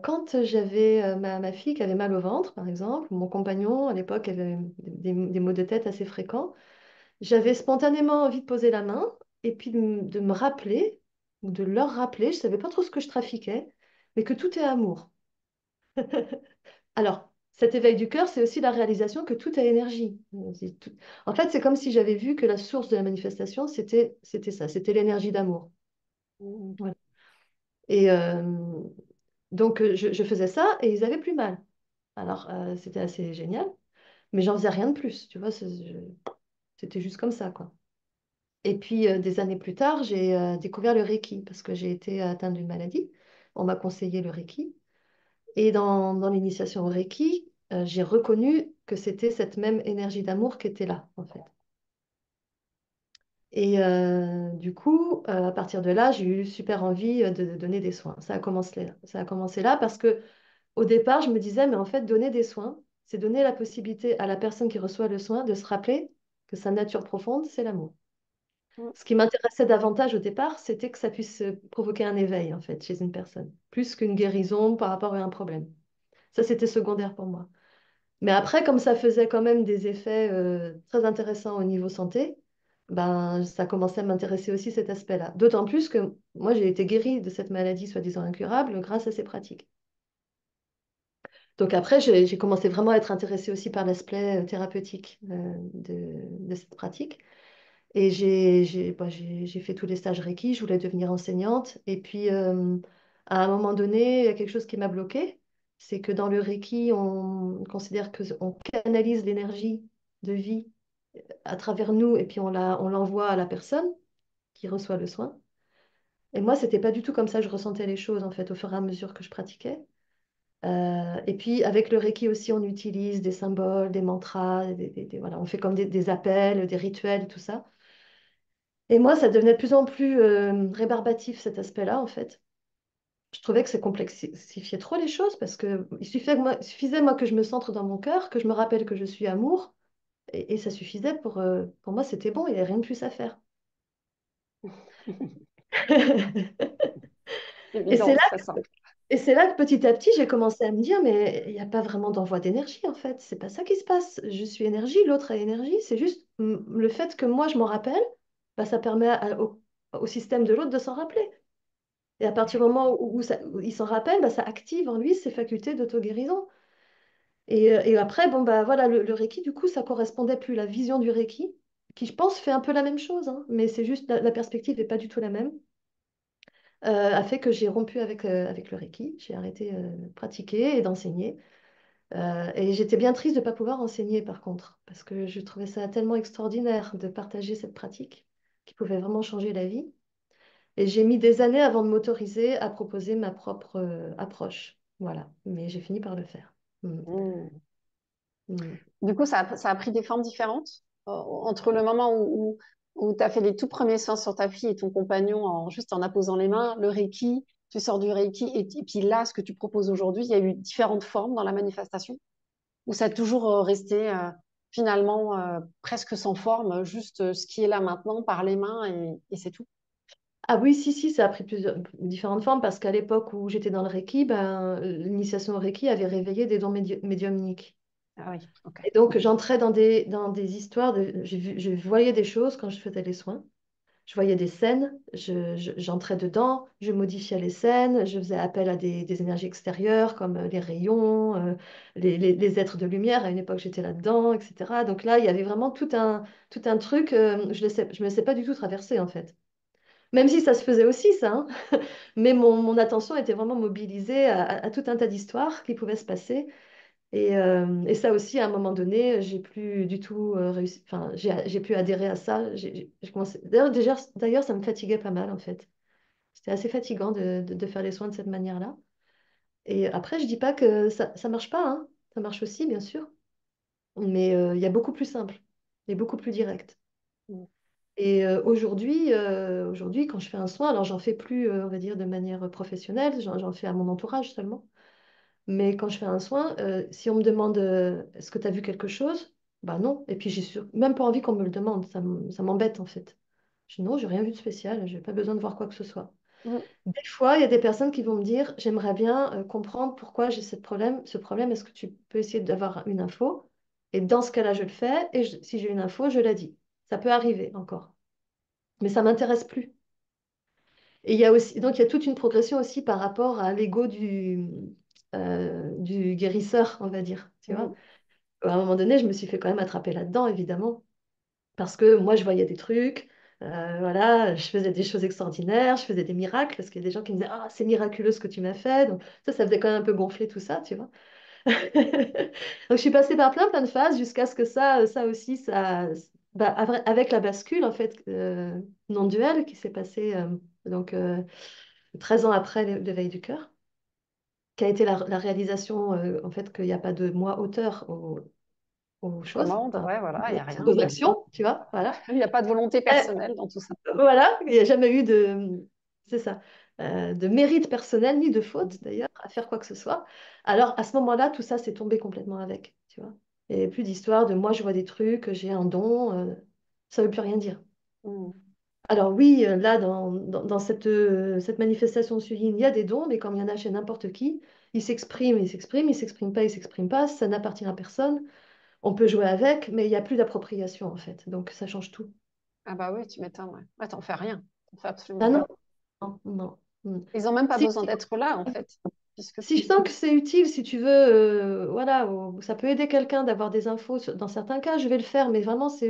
quand j'avais ma fille qui avait mal au ventre, par exemple, mon compagnon à l'époque avait des maux de tête assez fréquents, j'avais spontanément envie de poser la main et puis de me rappeler, ou de leur rappeler, je ne savais pas trop ce que je trafiquais, mais que tout est amour. Alors, cet éveil du cœur, c'est aussi la réalisation que tout est énergie. En fait, c'est comme si j'avais vu que la source de la manifestation, c'était ça, c'était l'énergie d'amour. Mm. Voilà. Et donc, je faisais ça et ils avaient plus mal. Alors, c'était assez génial, mais j'en faisais rien de plus, tu vois, c'était juste comme ça, quoi. Et puis, des années plus tard, j'ai découvert le Reiki parce que j'ai été atteinte d'une maladie. On m'a conseillé le Reiki. Et dans l'initiation au Reiki, j'ai reconnu que c'était cette même énergie d'amour qui était là, en fait. Et du coup, à partir de là, j'ai eu super envie de donner des soins. Ça a commencé là. Ça a commencé là parce que au départ, je me disais, mais en fait, donner des soins, c'est donner la possibilité à la personne qui reçoit le soin de se rappeler que sa nature profonde, c'est l'amour. Mm. Ce qui m'intéressait davantage au départ, c'était que ça puisse provoquer un éveil, en fait, chez une personne, plus qu'une guérison par rapport à un problème. Ça, c'était secondaire pour moi. Mais après, comme ça faisait quand même des effets très intéressants au niveau santé, ben, ça commençait à m'intéresser aussi cet aspect-là. D'autant plus que moi, j'ai été guérie de cette maladie soi-disant incurable grâce à ces pratiques. Donc après, j'ai commencé vraiment à être intéressée aussi par l'aspect thérapeutique de cette pratique. Et j'ai fait tous les stages Reiki, je voulais devenir enseignante. Et puis, à un moment donné, il y a quelque chose qui m'a bloquée. C'est que dans le Reiki, on considère qu'on canalise l'énergie de vie à travers nous et puis on l'envoie à la personne qui reçoit le soin. Et moi, c'était pas du tout comme ça que je ressentais les choses, en fait, au fur et à mesure que je pratiquais. Et puis avec le Reiki aussi, on utilise des symboles, des mantras, voilà, on fait comme des appels, des rituels et tout ça. Et moi, ça devenait de plus en plus rébarbatif cet aspect-là, en fait. Je trouvais que ça complexifiait trop les choses parce que il suffisait moi que je me centre dans mon cœur, que je me rappelle que je suis amour, et ça suffisait pour moi, c'était bon, il n'y avait rien de plus à faire. Et c'est Évident, là très simple. Et c'est là que petit à petit, j'ai commencé à me dire, mais il n'y a pas vraiment d'envoi d'énergie en fait. C'est pas ça qui se passe. Je suis énergie, l'autre a énergie. C'est juste le fait que moi je m'en rappelle, bah, ça permet au système de l'autre de s'en rappeler. Et à partir du moment où il s'en rappelle, bah, ça active en lui ses facultés d'auto-guérison. Et après, bon, bah, voilà, le Reiki, du coup, ça correspondait plus. La vision du Reiki, qui je pense fait un peu la même chose, hein, mais c'est juste la perspective n'est pas du tout la même, a fait que j'ai rompu avec le Reiki. J'ai arrêté de pratiquer et d'enseigner. Et j'étais bien triste de ne pas pouvoir enseigner par contre, parce que je trouvais ça tellement extraordinaire de partager cette pratique qui pouvait vraiment changer la vie. Et j'ai mis des années avant de m'autoriser à proposer ma propre approche. Voilà, mais j'ai fini par le faire. Mm. Mm. Mm. Du coup, ça a pris des formes différentes entre le moment où tu as fait les tout premiers soins sur ta fille et ton compagnon juste en apposant les mains, le Reiki, tu sors du Reiki, et puis là, ce que tu proposes aujourd'hui, il y a eu différentes formes dans la manifestation. ou ça a toujours resté finalement presque sans forme, juste ce qui est là maintenant par les mains et c'est tout. Ah oui, si, si, ça a pris plusieurs, différentes formes parce qu'à l'époque où j'étais dans le Reiki, ben, l'initiation au Reiki avait réveillé des dons médiumniques. Ah oui, ok. Et donc, j'entrais dans des histoires, je voyais des choses quand je faisais les soins. Je voyais des scènes, j'entrais dedans, je modifiais les scènes, je faisais appel à des énergies extérieures comme les rayons, les êtres de lumière. À une époque, j'étais là-dedans, etc. Donc là, il y avait vraiment tout un truc, je me laissais pas du tout traverser en fait. Même si ça se faisait aussi, ça, hein. Mais mon attention était vraiment mobilisée à tout un tas d'histoires qui pouvaient se passer. Et ça aussi, à un moment donné, j'ai plus du tout réussi. Enfin, j'ai pu adhérer à ça. J'ai commencé. D'ailleurs, ça me fatiguait pas mal, en fait. C'était assez fatigant de faire les soins de cette manière-là. Et après, je dis pas que ça marche pas, hein. Ça marche aussi, bien sûr. Mais il y a beaucoup plus simple et beaucoup plus direct. Mm. Et aujourd'hui, quand je fais un soin, alors j'en fais plus, on va dire, de manière professionnelle, j'en fais à mon entourage seulement. Mais quand je fais un soin, si on me demande est-ce que tu as vu quelque chose? Bah non. Et puis même pas envie qu'on me le demande, ça m'embête en fait. Je dis non, j'ai rien vu de spécial, j'ai pas besoin de voir quoi que ce soit. Mm. Des fois, il y a des personnes qui vont me dire j'aimerais bien comprendre pourquoi j'ai ce problème, est-ce que tu peux essayer d'avoir une info? Et dans ce cas-là, je le fais, et si j'ai une info, je la dis. Ça peut arriver encore. Mais ça m'intéresse plus. Et il y a aussi, donc il y a toute une progression aussi par rapport à l'ego du guérisseur, on va dire, tu vois. Mm. À un moment donné, je me suis fait quand même attraper là-dedans, évidemment, parce que moi, je voyais des trucs, voilà, je faisais des choses extraordinaires, je faisais des miracles, parce qu'il y a des gens qui me disaient, ah, c'est miraculeux ce que tu m'as fait. Donc ça faisait quand même un peu gonfler tout ça, tu vois. Donc je suis passée par plein de phases jusqu'à ce que ça aussi, avec la bascule, en fait, non duelle qui s'est passée donc 13 ans après l'éveil du cœur, qui a été la réalisation, en fait, qu'il n'y a pas de moi auteur aux Au choses, monde, enfin, ouais, voilà, il n'y a rien. aux actions, tu vois, voilà. Il n'y a pas de volonté Euh, personnelle dans tout ça. voilà, il n'y a jamais eu c'est ça, de mérite personnel, ni de faute d'ailleurs, à faire quoi que ce soit. Alors à ce moment-là, tout ça s'est tombé complètement avec, tu vois. Il n'y avait plus d'histoire de moi, je vois des trucs, j'ai un don, ça ne veut plus rien dire. Mm. Alors oui, là, dans cette manifestation sur Yin, il y a des dons, mais comme il y en a chez n'importe qui, il s'exprime pas, il s'exprime pas, ça n'appartient à personne. On peut jouer avec, mais il n'y a plus d'appropriation en fait. Donc ça change tout. Ah bah oui, tu m'étonnes, ouais. Ouais, t'en fais rien. T'en fais absolument Ah non, rien. non, non. Mm. Ils n'ont même pas Si, besoin d'être là, en fait, puisque si je sens que c'est utile, si tu veux, voilà, ça peut aider quelqu'un d'avoir des infos. Dans certains cas, je vais le faire, mais vraiment, c'est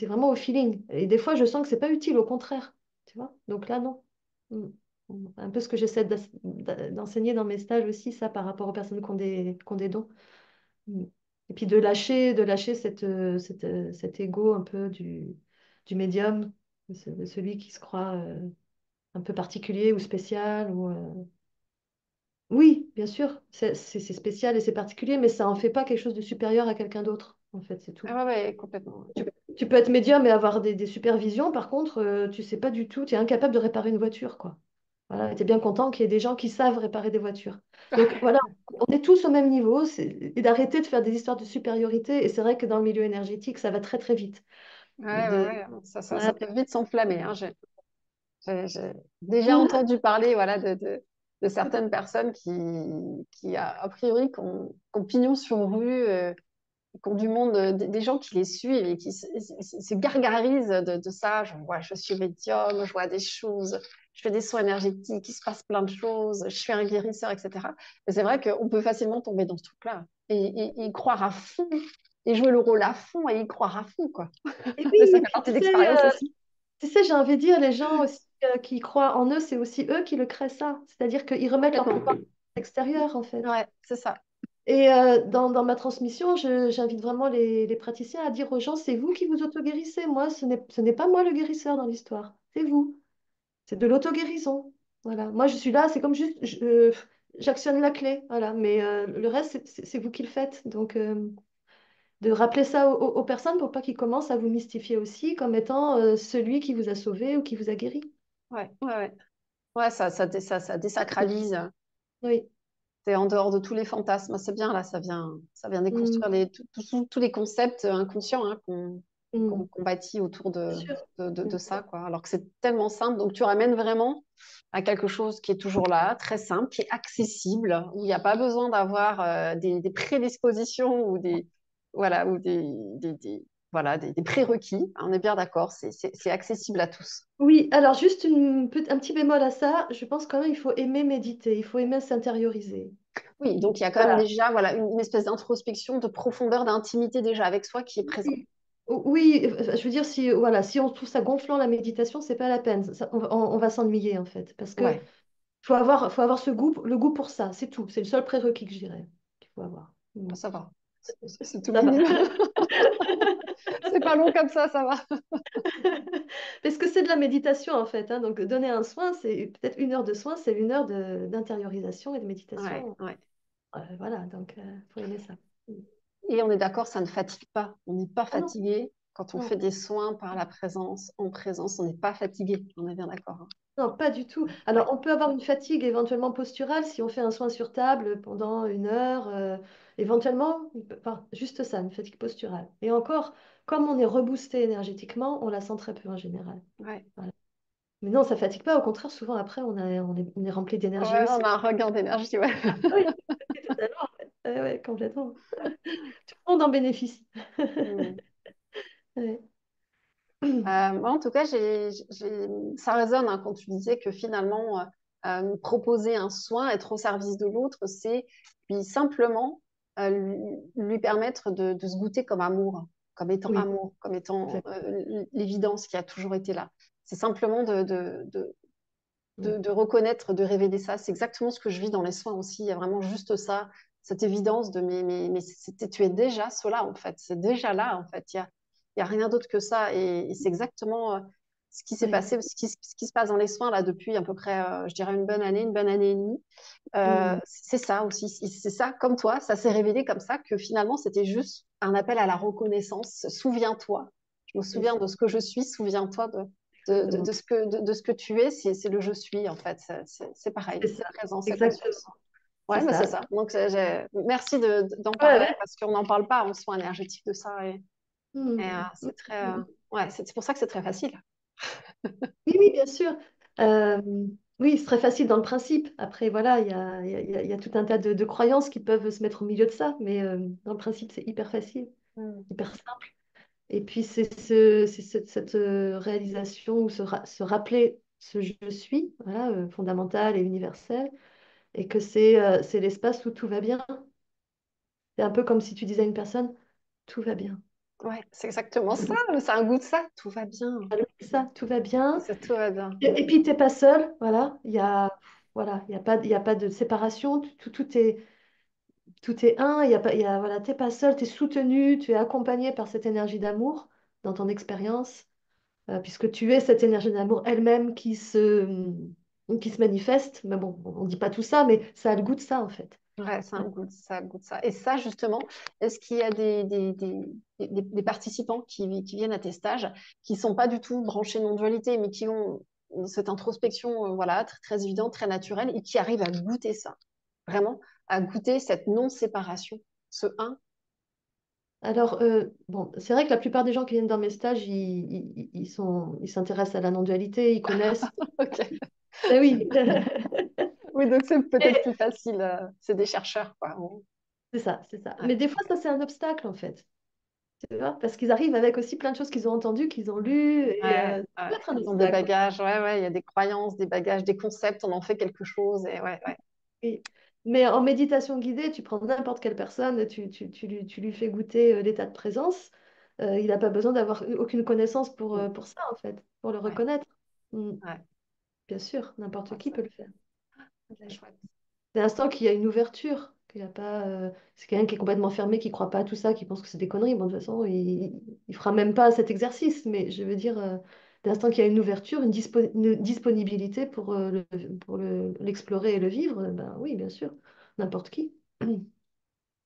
vraiment au feeling. Et des fois, je sens que c'est pas utile, au contraire. Tu vois? Donc là, non. Mm. Un peu ce que j'essaie d'enseigner dans mes stages aussi, ça, par rapport aux personnes qui ont des dons. Mm. Et puis de lâcher cet ego un peu du médium, de celui qui se croit un peu particulier ou spécial. Oui, bien sûr, c'est spécial et c'est particulier, mais ça en fait pas quelque chose de supérieur à quelqu'un d'autre, en fait, c'est tout. ah ouais, ouais, complètement. Tu, tu peux être médium et avoir des supervisions, par contre, tu sais pas du tout, tu es incapable de réparer une voiture, quoi. Voilà, tu es bien content qu'il y ait des gens qui savent réparer des voitures. Donc voilà, on est tous au même niveau, et d'arrêter de faire des histoires de supériorité, et c'est vrai que dans le milieu énergétique, ça va très très vite. Ouais, ouais, De, ouais. Ça ouais. peut vite s'enflammer, hein. J'ai déjà entendu parler, voilà, de certaines personnes qui a priori, qui ont pignon sur rue, qui ont du monde, des gens qui les suivent et qui se gargarisent de ça. Je suis médium, je vois des choses, je fais des soins énergétiques, il se passe plein de choses, je suis un guérisseur, etc. Et c'est vrai qu'on peut facilement tomber dans ce truc-là et y croire à fond et jouer le rôle à fond et y croire à fond, quoi. Et Mais oui, ça et fait puis partie de l'expérience aussi. tu sais, j'ai envie de dire, les gens aussi qui croient en eux, c'est aussi eux qui le créent ça. C'est-à-dire qu'ils remettent leur Complètement. pouvoir à l'extérieur, en fait. Ouais, c'est ça. Et dans ma transmission, j'invite vraiment les praticiens à dire aux gens, c'est vous qui vous auto-guérissez. Moi, ce n'est pas moi le guérisseur dans l'histoire, c'est vous. C'est de l'auto-guérison. Voilà. Moi, je suis là, c'est comme juste, j'actionne la clé. Voilà. Mais le reste, c'est vous qui le faites. Donc, de rappeler ça aux personnes pour pas qu'ils commencent à vous mystifier aussi comme étant celui qui vous a sauvé ou qui vous a guéri. Ouais, ouais, ouais. Ouais, ça désacralise. Oui. T'es en dehors de tous les fantasmes. C'est bien, là, ça vient Mm, déconstruire tous les concepts inconscients hein, mm. qu'on bâtit autour Bien sûr. de Bien ça, sûr. quoi. Alors que c'est tellement simple. Donc, tu ramènes vraiment à quelque chose qui est toujours là, très simple, qui est accessible, où il n'y a pas besoin d'avoir des prédispositions ou voilà, ou voilà, des prérequis. On est bien d'accord, c'est accessible à tous. Oui, alors juste un petit bémol à ça, je pense quand même il faut aimer méditer, il faut aimer s'intérioriser. Oui, donc il y a quand même Voilà. déjà voilà, une espèce d'introspection, de profondeur, d'intimité déjà avec soi qui est présent. Oui, oui, je veux dire, si, voilà, si on trouve ça gonflant la méditation, c'est pas la peine. On va s'ennuyer en fait. Parce que Ouais, faut avoir ce goût, le goût pour ça, c'est tout. C'est le seul prérequis que je dirais qu'il faut avoir. Mm. ça va. C'est tout Ça va. minime. C'est pas long comme ça va. Parce que c'est de la méditation en fait, hein. Donc donner un soin, c'est peut-être 1 heure de soin, c'est 1 heure d'intériorisation et de Ouais, méditation. ouais. Voilà, donc faut aimer ça. Mm. Et on est d'accord, ça ne fatigue pas. On n'est pas Ah non, fatigué. Quand on non. fait des soins par la présence, en présence, on n'est pas fatigué. On est bien d'accord. Hein. Non, pas du tout. Alors, Ouais, on peut avoir une fatigue éventuellement posturale si on fait un soin sur table pendant 1 heure. Éventuellement, enfin, juste ça, une fatigue posturale. Et encore, comme on est reboosté énergétiquement, on la sent très peu en général. ouais. Voilà. Mais non, ça fatigue pas. Au contraire, souvent après, on est rempli d'énergie Ouais, on aussi. a un regain d'énergie, ouais. Ah oui, oui, totalement. En fait. Ouais, ouais, complètement. Tout le monde en bénéficie. Hmm. Ouais. Moi, en tout cas, ça résonne hein, quand tu disais que finalement, proposer un soin, être au service de l'autre, c'est puis simplement lui permettre de se goûter comme Oui, amour, comme étant exact. l'évidence qui a toujours été là. C'est simplement Mm. de reconnaître, de révéler ça. C'est exactement ce que je vis dans les soins aussi. Il y a vraiment juste ça, cette évidence de tu es déjà cela en fait. C'est déjà là en fait. Il y a rien d'autre que ça. Et c'est exactement ce qui s'est Ouais. passé, ce qui se passe dans les soins là depuis à peu près, je dirais une bonne année et demie. Mm. C'est ça aussi. C'est ça, comme toi, ça s'est révélé comme ça que finalement c'était juste un appel à la reconnaissance. Souviens-toi. Je me C'est souviens ça, de ce que je suis. Souviens-toi exactement. de ce que tu es, c'est le je suis, en fait. C'est pareil, C'est c'est ça, présent, c'est conscience. exactement. C'est Ouais, mais c'est ça. ça. Donc, merci d'en Ouais, parler ouais. parce qu'on n'en parle pas en soins énergétiques de ça. Mm. C'est très. Mm. Ouais, c'est pour ça que c'est très facile. Oui, oui, bien sûr. Euh, oui, c'est très facile dans le principe. Après, voilà, il y a tout un tas de croyances qui peuvent se mettre au milieu de ça, mais dans le principe, c'est hyper facile, Mm. hyper simple. Et puis, c'est cette réalisation ou se rappeler ce je suis, voilà, fondamental et universel, et que c'est l'espace où tout va bien. C'est un peu comme si tu disais à une personne, tout va bien. Ouais, c'est exactement ça. C'est un goût de ça. Tout va bien. Alors, ça, tout va bien. Tout va bien. Et puis, tu n'es pas seul, voilà. Il y a pas de séparation. Tout est un. Il y a pas, il y a, voilà, tu n'es pas seul, tu es soutenu, tu es accompagné par cette énergie d'amour dans ton expérience, puisque tu es cette énergie d'amour elle-même qui se manifeste. Mais bon, on ne dit pas tout ça, mais ça a le goût de ça, en fait. Ouais, c'est un goût de ça, un goût de ça. Et ça, justement, est-ce qu'il y a des participants qui viennent à tes stages qui ne sont pas du tout branchés non-dualité, mais qui ont cette introspection voilà, très, très évidente, très naturelle, et qui arrivent à goûter ça, vraiment, à goûter cette non-séparation, ce un? Alors, bon, c'est vrai que la plupart des gens qui viennent dans mes stages, ils s'intéressent à la non-dualité, ils connaissent. Ok. Ben oui, Oui, donc c'est peut-être Et- plus facile. C'est des chercheurs, quoi. c'est ça, c'est ça. Ouais. Mais des fois, ça, c'est un obstacle, en fait. Tu vois, parce qu'ils arrivent avec aussi plein de choses qu'ils ont entendues, qu'ils ont lues, et Ouais, ça ouais. peut être un Ils ont des obstacle. bagages, ouais, ouais, il y a des croyances, des bagages, des concepts, on en fait quelque chose, et ouais, ouais. Oui. Mais en méditation guidée, tu prends n'importe quelle personne, tu lui fais goûter l'état de présence. Il n'a pas besoin d'avoir aucune connaissance Mm. pour ça, en fait, pour le Ouais, reconnaître. Mm. ouais. Bien sûr, n'importe Ouais, qui peut le faire. c'est chouette. Dès l'instant qu'il y a une ouverture, qu'il y a pas, c'est quelqu'un qui est complètement fermé, qui croit pas à tout ça, qui pense que c'est des conneries. Bon, de toute façon, il fera même pas cet exercice. Mais je veux dire, dès l'instant qu'il y a une ouverture, une disponibilité pour l'explorer et le vivre, ben oui, bien sûr, n'importe qui.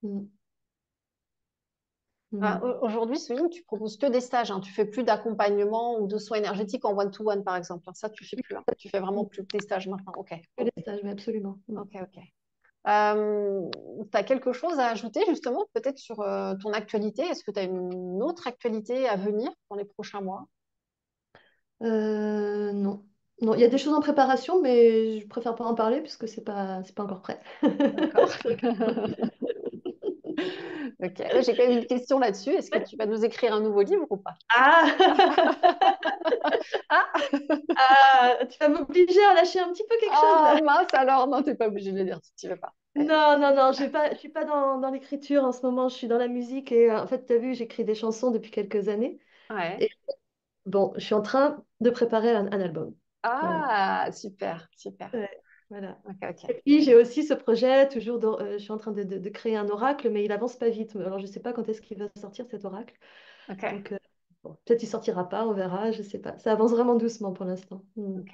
Mm, Ah, mm. aujourd'hui, Céline, tu proposes que des stages, hein. Tu fais plus d'accompagnement ou de soins énergétiques en one-to-one, par exemple. Ça, tu fais plus, hein. Tu fais vraiment Mm. plus des stages maintenant. Ok, Que les stages, oui, absolument. Mm. ok, ok. Tu as quelque chose à ajouter justement, peut-être sur ton actualité? Est-ce que tu as une autre actualité à venir dans les prochains mois? Non. Non, il y a des choses en préparation, mais je préfère pas en parler puisque c'est pas encore prêt. D'accord. Ok. Là, j'ai quand même une question là-dessus. Est-ce que tu vas nous écrire un nouveau livre ou pas? Ah! Ah, Ah, tu vas m'obliger à lâcher un petit peu quelque chose ah là. mince alors, non, t'es pas obligé de le dire si tu veux pas. Ouais. Non, non, non, je suis pas dans l'écriture en ce moment, je suis dans la musique et en fait, tu as vu, j'écris des chansons depuis quelques années. Ouais. Et bon, je suis en train de préparer un album. Voilà. Ah, super, super. Ouais, voilà. Ok, ok. Et puis j'ai aussi ce projet, toujours, je suis en train de créer un oracle, mais il avance pas vite. Alors je sais pas quand est-ce qu'il va sortir cet oracle. Ok, Donc bon, peut-être il sortira pas, on verra, je sais pas. Ça avance vraiment doucement pour l'instant. ok,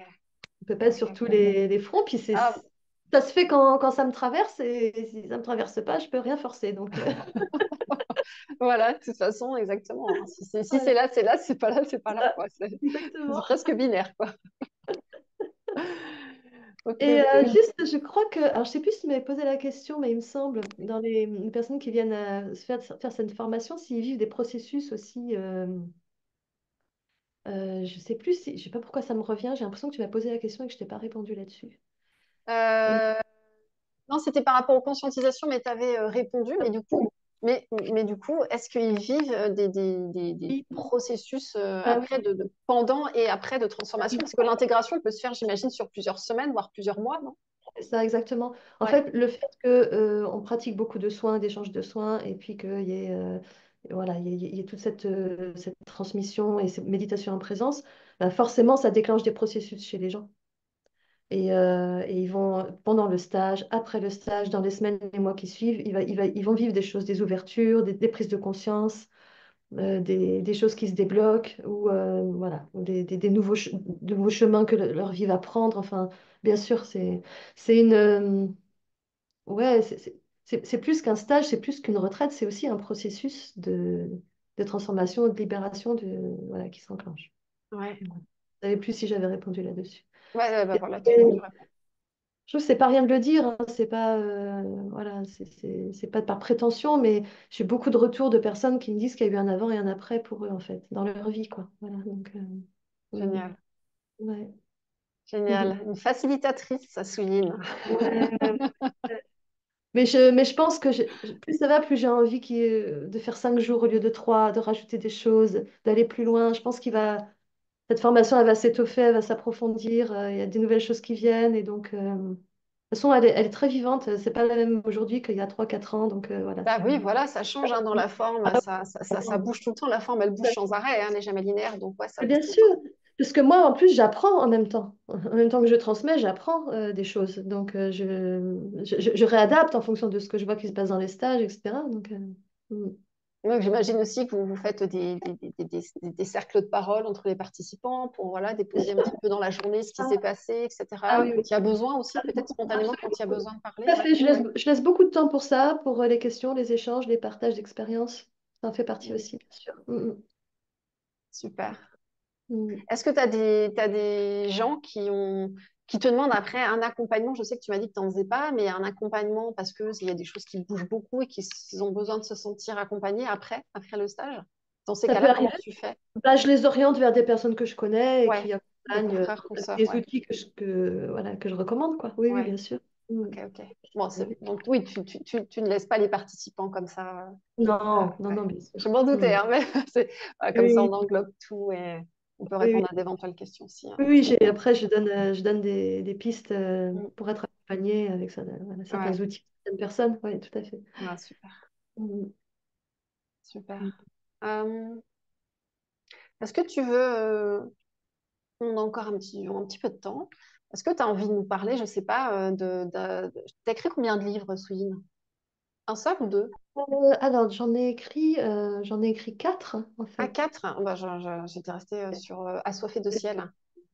On peut pas être ok, sur tous ok. les fronts, puis Ah, ça se fait quand ça me traverse, et si ça me traverse pas, je peux rien forcer. Donc voilà, de toute façon, exactement, hein. Si ouais, c'est là, c'est pas là, c'est pas c'est là, ça, quoi. C'est exactement. presque binaire, quoi. Ok, Et ok. juste, je crois que, alors je sais plus si tu m'avais posé la question, mais il me semble, dans les personnes qui viennent faire cette formation, s'ils vivent des processus aussi, je sais plus si, je sais pas pourquoi ça me revient, j'ai l'impression que tu m'as posé la question et que je t'ai pas répondu là-dessus. Euh, Euh, non, c'était par rapport aux conscientisations, mais tu avais répondu. Mais du coup, est-ce qu'ils vivent des oui, processus ah après oui, pendant et après de transformation? oui. Parce que l'intégration peut se faire, j'imagine, sur plusieurs semaines, voire plusieurs mois, non? C'est ça, exactement. En Ouais, fait, le fait que, on pratique beaucoup de soins, d'échanges de soins, et puis qu'il y ait, voilà, il y ait toute cette transmission et cette méditation en présence, bah forcément, ça déclenche des processus chez les gens. Et ils vont, pendant le stage, après le stage, dans les semaines et les mois qui suivent, ils vont vivre des choses, des ouvertures, des prises de conscience, des choses qui se débloquent, ou voilà, ou des nouveaux chemins que leur vie va prendre. Enfin, bien sûr, c'est une, ouais, c'est plus qu'un stage, c'est plus qu'une retraite, c'est aussi un processus de transformation, de libération voilà, qui s'enclenche. ouais, Voilà. Je ne savais plus si j'avais répondu là-dessus. ouais, ouais, bah Et- voilà, tu et réponds. je trouve que c'est pas rien de le dire, hein, c'est pas, voilà, c'est pas par prétention, mais j'ai beaucoup de retours de personnes qui me disent qu'il y a eu un avant et un après pour eux, en fait, dans leur vie, quoi. Voilà, donc, Génial, ouais. génial. Une facilitatrice, ça souligne. Ouais, ouais. Mais je pense que plus ça va, plus j'ai envie de faire 5 jours au lieu de 3, de rajouter des choses, d'aller plus loin. Je pense cette formation, elle va s'étoffer, elle va s'approfondir. Il y a des nouvelles choses qui viennent. Et donc, de toute façon, elle est très vivante. C'est pas la même aujourd'hui qu'il y a 3 4 ans. Donc, voilà. Bah oui, voilà, ça change hein, dans la forme, Ah, ça bouge tout le temps, la forme, elle bouge sans arrêt, hein, elle n'est jamais linéaire, donc ouais, ça bouge bien tout le sûr. temps. Parce que moi, en plus, j'apprends en même temps. En même temps que je transmets, j'apprends des choses. Donc, je réadapte en fonction de ce que je vois qui se passe dans les stages, etc. Donc, mm. Donc j'imagine aussi que vous faites des cercles de parole entre les participants pour voilà, déposer un petit peu dans la journée ce qui s'est passé, Ah etc. oui, Quand oui. il y a besoin aussi, peut-être spontanément, Absolument. quand il y a besoin de Tout parler, à ouais. fait. Je laisse beaucoup de temps pour ça, pour les questions, les échanges, les partages d'expériences. Ça en fait partie aussi, bien sûr. Super. Mm. Est-ce que tu as t'as des gens qui te demandent après un accompagnement? Je sais que tu m'as dit que tu n'en faisais pas, mais un accompagnement parce qu'il y a des choses qui bougent beaucoup et qu'ils ont besoin de se sentir accompagnés après le stage. Dans ces Ça peut cas-là, arriver. comment tu fais? Bah, je les oriente vers des personnes que je connais et Ouais, qui des accompagnent confrères, avec consoeurs, des ouais. outils voilà, que je recommande, quoi. Oui, oui, Ouais, bien sûr. Mm. ok, ok. Bon, Oui. donc oui, tu ne laisses pas les participants comme ça. Non, non, Ouais. non, bien Je sûr. m'en doutais, Mm. hein, mais comme ça, on Oui, englobe tout et on peut oui, répondre à d'éventuelles questions aussi, hein. oui, oui, après, je donne des pistes Mm. pour être accompagné avec ça, voilà, certains Ouais, outils, certaines personnes. Oui, tout à fait. ouais, super, Mm. super. Mm. Euh, est-ce que tu veux, on a encore un petit peu de temps. Est-ce que tu as envie de nous parler, je ne sais pas, t'as écrit combien de livres, Souline? Un seul ou deux? Alors, j'en ai écrit 4, en À fait. quatre? Ah, bah, j'étais restée sur Assoiffée de ciel.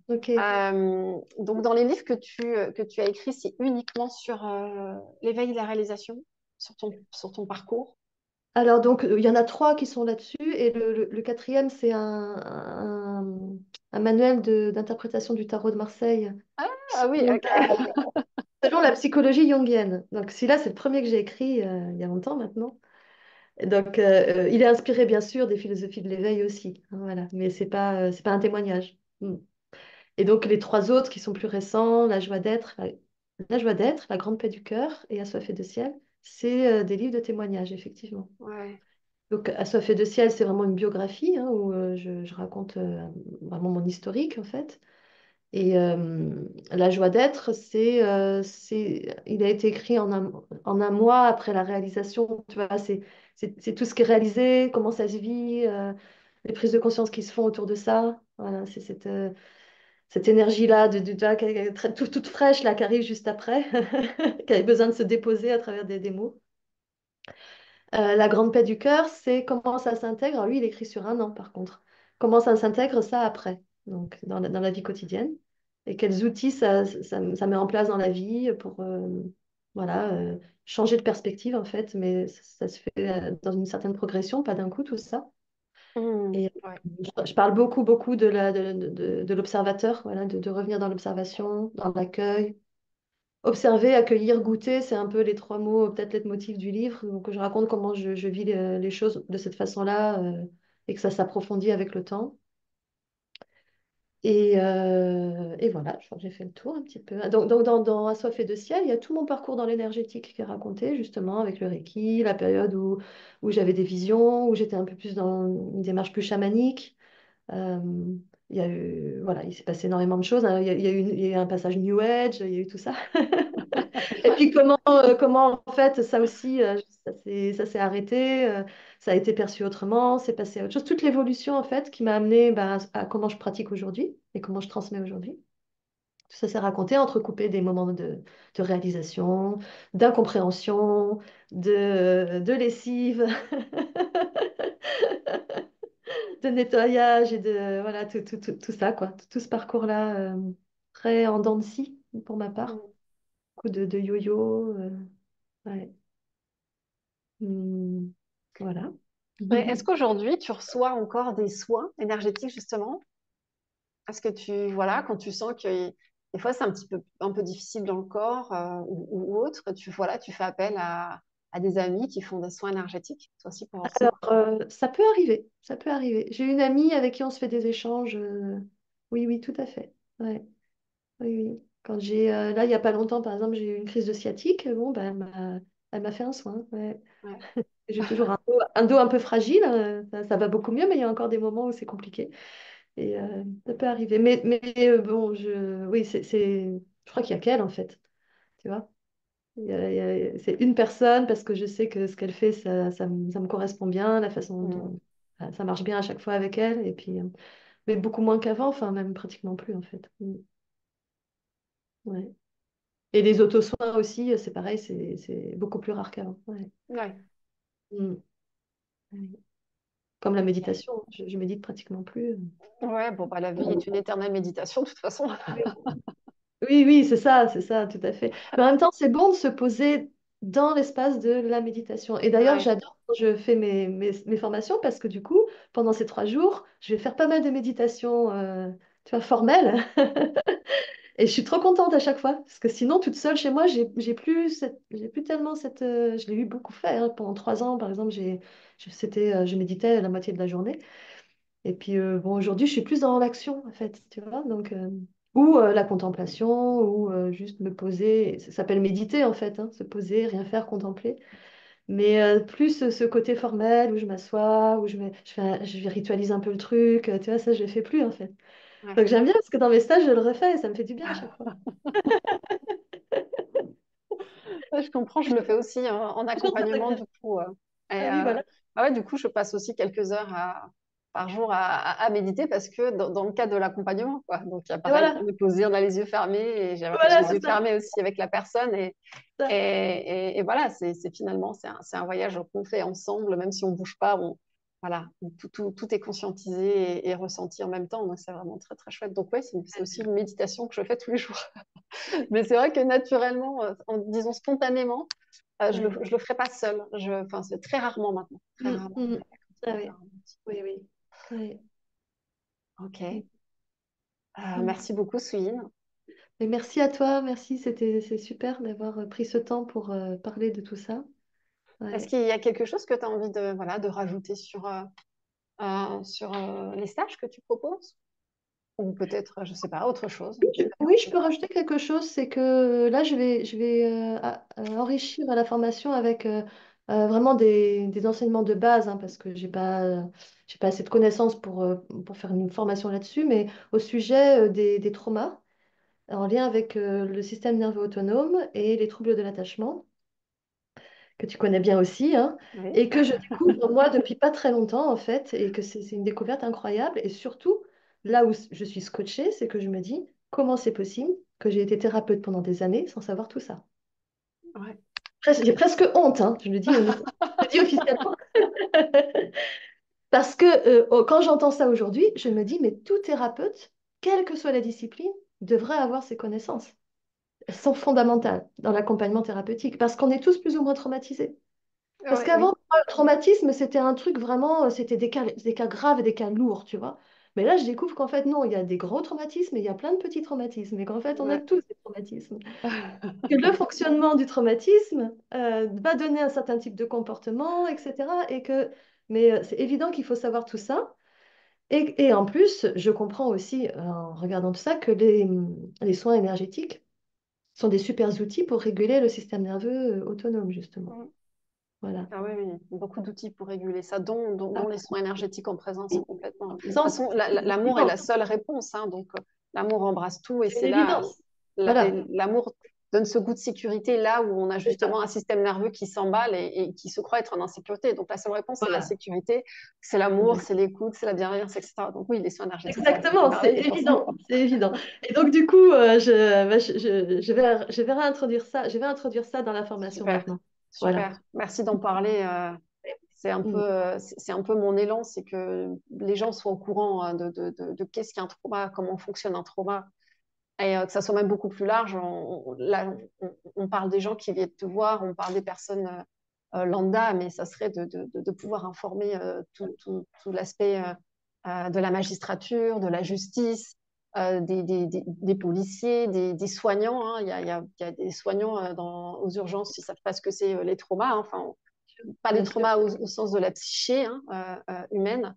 Ok. Donc, dans les livres que tu as écrits, c'est uniquement sur l'éveil et la réalisation, sur ton parcours. Alors, donc, il y en a 3 qui sont là-dessus, et le quatrième, c'est un manuel d'interprétation du tarot de Marseille. Ah, ah oui, ok. selon la psychologie jungienne. Donc celui-là, c'est le premier que j'ai écrit il y a longtemps maintenant. Donc il est inspiré bien sûr des philosophies de l'éveil aussi, hein, voilà. Mais c'est pas un témoignage. Mm. Et donc les trois autres qui sont plus récents, La joie d'être, La grande paix du cœur et Assoiffé de ciel, c'est des livres de témoignages, effectivement. Ouais. Donc Assoiffé de ciel, c'est vraiment une biographie hein, où je raconte vraiment mon historique en fait. Et La joie d'être, il a été écrit en un mois après la réalisation. Tu vois, c'est tout ce qui est réalisé, comment ça se vit, les prises de conscience qui se font autour de ça. Voilà, c'est cette énergie-là, toute fraîche là, qui arrive juste après, qui a besoin de se déposer à travers des mots. La grande paix du cœur, c'est comment ça s'intègre. Alors lui, il écrit sur un an, par contre. Comment ça s'intègre, ça, après, donc dans la vie quotidienne. Et quels outils ça met en place dans la vie pour voilà, changer de perspective, en fait. Mais ça se fait dans une certaine progression, pas d'un coup, tout ça. Hmm, Et ouais. je parle beaucoup, beaucoup de l'observateur, voilà, de revenir dans l'observation, dans l'accueil. Observer, accueillir, goûter, c'est un peu les trois mots, peut-être les motifs du livre. Donc, je raconte comment je vis les choses de cette façon-là et que ça s'approfondit avec le temps. Et voilà, je crois que j'ai fait le tour un petit peu. Donc dans Assoiffé de ciel, il y a tout mon parcours dans l'énergétique qui est raconté, justement, avec le Reiki, la période où j'avais des visions, où j'étais un peu plus dans une démarche plus chamanique. Euh, il y a eu, voilà, il s'est passé énormément de choses, hein. Il y a eu un passage New Age, il y a eu tout ça. Et puis comment en fait ça aussi ça s'est arrêté, ça a été perçu autrement, c'est passé à autre chose. Toute l'évolution en fait qui m'a amené ben, à comment je pratique aujourd'hui et comment je transmets aujourd'hui. Tout ça s'est raconté, entrecoupé des moments de réalisation, d'incompréhension, de lessive, de nettoyage et de voilà tout ça quoi. Tout ce parcours-là très en dents de scie pour ma part. Hmm. Beaucoup de yo-yo. Ouais. Hmm, voilà. Ouais, est-ce qu'aujourd'hui, tu reçois encore des soins énergétiques, justement? Est-ce que voilà, quand tu sens que des fois c'est un peu difficile dans le corps ou autre, voilà, tu fais appel à des amis qui font des soins énergétiques, toi aussi pour Alors, recevoir. ça peut arriver, ça peut arriver. J'ai une amie avec qui on se fait des échanges. Oui, oui, tout à fait. Ouais, oui, oui. Là, il n'y a pas longtemps, par exemple, j'ai eu une crise de sciatique. Bon, ben, elle m'a fait un soin. Ouais. Ouais. J'ai toujours un dos un peu fragile. Ça va beaucoup mieux, mais il y a encore des moments où c'est compliqué. Et ça peut arriver. Bon, oui, je crois qu'il y a qu'elle, en fait. Tu vois? C'est une personne parce que je sais que ce qu'elle fait, ça me correspond bien, la façon Hmm. dont ça marche bien à chaque fois avec elle. Et puis, mais beaucoup moins qu'avant, enfin même pratiquement plus en fait. Mm. Ouais. Et les auto-soins aussi, c'est pareil, c'est beaucoup plus rare qu'avant. Ouais. Ouais. Mm. Ouais. Comme la Ok. méditation, je médite pratiquement plus. Ouais, bon, bah, la vie est une éternelle méditation, de toute façon. Oui, oui, c'est ça, tout à fait. Mais en même temps, c'est bon de se poser dans l'espace de la méditation. Et d'ailleurs, Ouais. j'adore quand je fais mes formations parce que du coup, pendant ces 3 jours, je vais faire pas mal de méditations, tu vois, formelles. Et je suis trop contente à chaque fois parce que sinon, toute seule chez moi, j'ai plus tellement je l'ai eu beaucoup fait hein. Pendant 3 ans, par exemple, je méditais la moitié de la journée. Et puis, bon, aujourd'hui, je suis plus dans l'action, en fait, tu vois. Donc, ou la contemplation, ou juste me poser. Ça s'appelle méditer, en fait, hein, se poser, rien faire, contempler. Mais plus ce côté formel où je m'assois, où je ritualise un peu le truc, tu vois, ça, je ne le fais plus, en fait. Ouais. Donc, j'aime bien parce que dans mes stages, je le refais et ça me fait du bien à chaque fois. Ouais, je comprends, je le fais aussi en Je suis contente accompagnement, du coup. Ah oui, voilà. Bah ouais, du coup, je passe aussi quelques heures par jour à méditer parce que dans le cadre de l'accompagnement, quoi. Donc, il y a Et pareil, on est posé, on a les yeux fermés et j'ai voilà, les c'est yeux ça. fermés aussi avec la personne. ça. Et voilà, finalement, c'est un voyage qu'on fait ensemble, même si on bouge pas, voilà, tout est conscientisé et ressenti en même temps. Donc, c'est vraiment très, très chouette. Donc, ouais, c'est aussi une méditation que je fais tous les jours. Mais c'est vrai que naturellement, disons spontanément, Ouais. je le ferai pas seule. Enfin, c'est très rarement maintenant. Très Mm, rarement. mm. Ah Très oui, rarement. oui, oui. Ouais. Ok. Mm, mm. Merci beaucoup, Souline. Et merci à toi, merci, c'est super d'avoir pris ce temps pour parler de tout ça. Est-ce Ouais. qu'il y a quelque chose que tu as envie de, voilà, de rajouter sur les stages que tu proposes? Ou peut-être, je sais pas, autre chose Oui, différent? je peux rajouter quelque chose, c'est que là, je vais enrichir la formation avec vraiment des enseignements de base, hein, parce que j'ai pas assez de connaissances pour faire une formation là-dessus, mais au sujet des traumas en lien avec le système nerveux autonome et les troubles de l'attachement, que tu connais bien aussi, hein, Oui. et que je découvre moi depuis pas très longtemps, en fait, et que c'est une découverte incroyable. Et surtout, là où je suis scotchée, c'est que je me dis, comment c'est possible que j'ai été thérapeute pendant des années sans savoir tout ça? Ouais. J'ai presque honte, hein, je le dis officiellement, parce que quand j'entends ça aujourd'hui, je me dis, mais tout thérapeute, quelle que soit la discipline, devrait avoir ces connaissances. Elles sont fondamentales dans l'accompagnement thérapeutique, parce qu'on est tous plus ou moins traumatisés. Parce Ouais, qu'avant, oui. moi, le traumatisme, c'était un truc vraiment, c'était des cas graves et des cas lourds, tu vois. Mais là, je découvre qu'en fait, non, il y a des gros traumatismes et il y a plein de petits traumatismes, et qu'en fait, on a Ouais. tous des traumatismes. Que le fonctionnement du traumatisme va donner un certain type de comportement, etc. Mais c'est évident qu'il faut savoir tout ça. Et en plus, je comprends aussi, en regardant tout ça, que les soins énergétiques sont des super outils pour réguler le système nerveux autonome, justement. Mm. Voilà. Ah oui, oui, beaucoup d'outils pour réguler ça, dont les soins énergétiques en présence Oui. complètement. En De toute présence, façon, c'est l'amour est évident. la seule réponse, hein, donc l'amour embrasse tout et C'est une c'est là, évidence. Voilà, l'amour donne ce goût de sécurité là où on a c'est ça. justement un système nerveux qui s'emballe et qui se croit être en insécurité. Donc la seule réponse, c'est la Voilà. sécurité, c'est l'amour, c'est l'écoute, c'est la bienveillance, etc. Donc oui, les soins énergétiques sont Exactement, c'est merveilleux pour ça. évident, c'est évident. Et donc du coup, je vais réintroduire ça, je vais introduire ça dans la formation Super, maintenant. Voilà. super. Merci d'en parler. Mm. C'est un peu mon élan, c'est que les gens soient au courant de qu'est-ce qu'un trauma, comment fonctionne un trauma, et que ça soit même beaucoup plus large. Là, on parle des gens qui viennent te voir, on parle des personnes lambda, mais ça serait de pouvoir informer tout l'aspect de la magistrature, de la justice, des policiers, des soignants, hein. Il y a des soignants aux urgences qui ne savent pas ce que c'est les traumas, hein. Enfin, pas les Bien sûr. traumas au sens de la psyché, hein, humaine.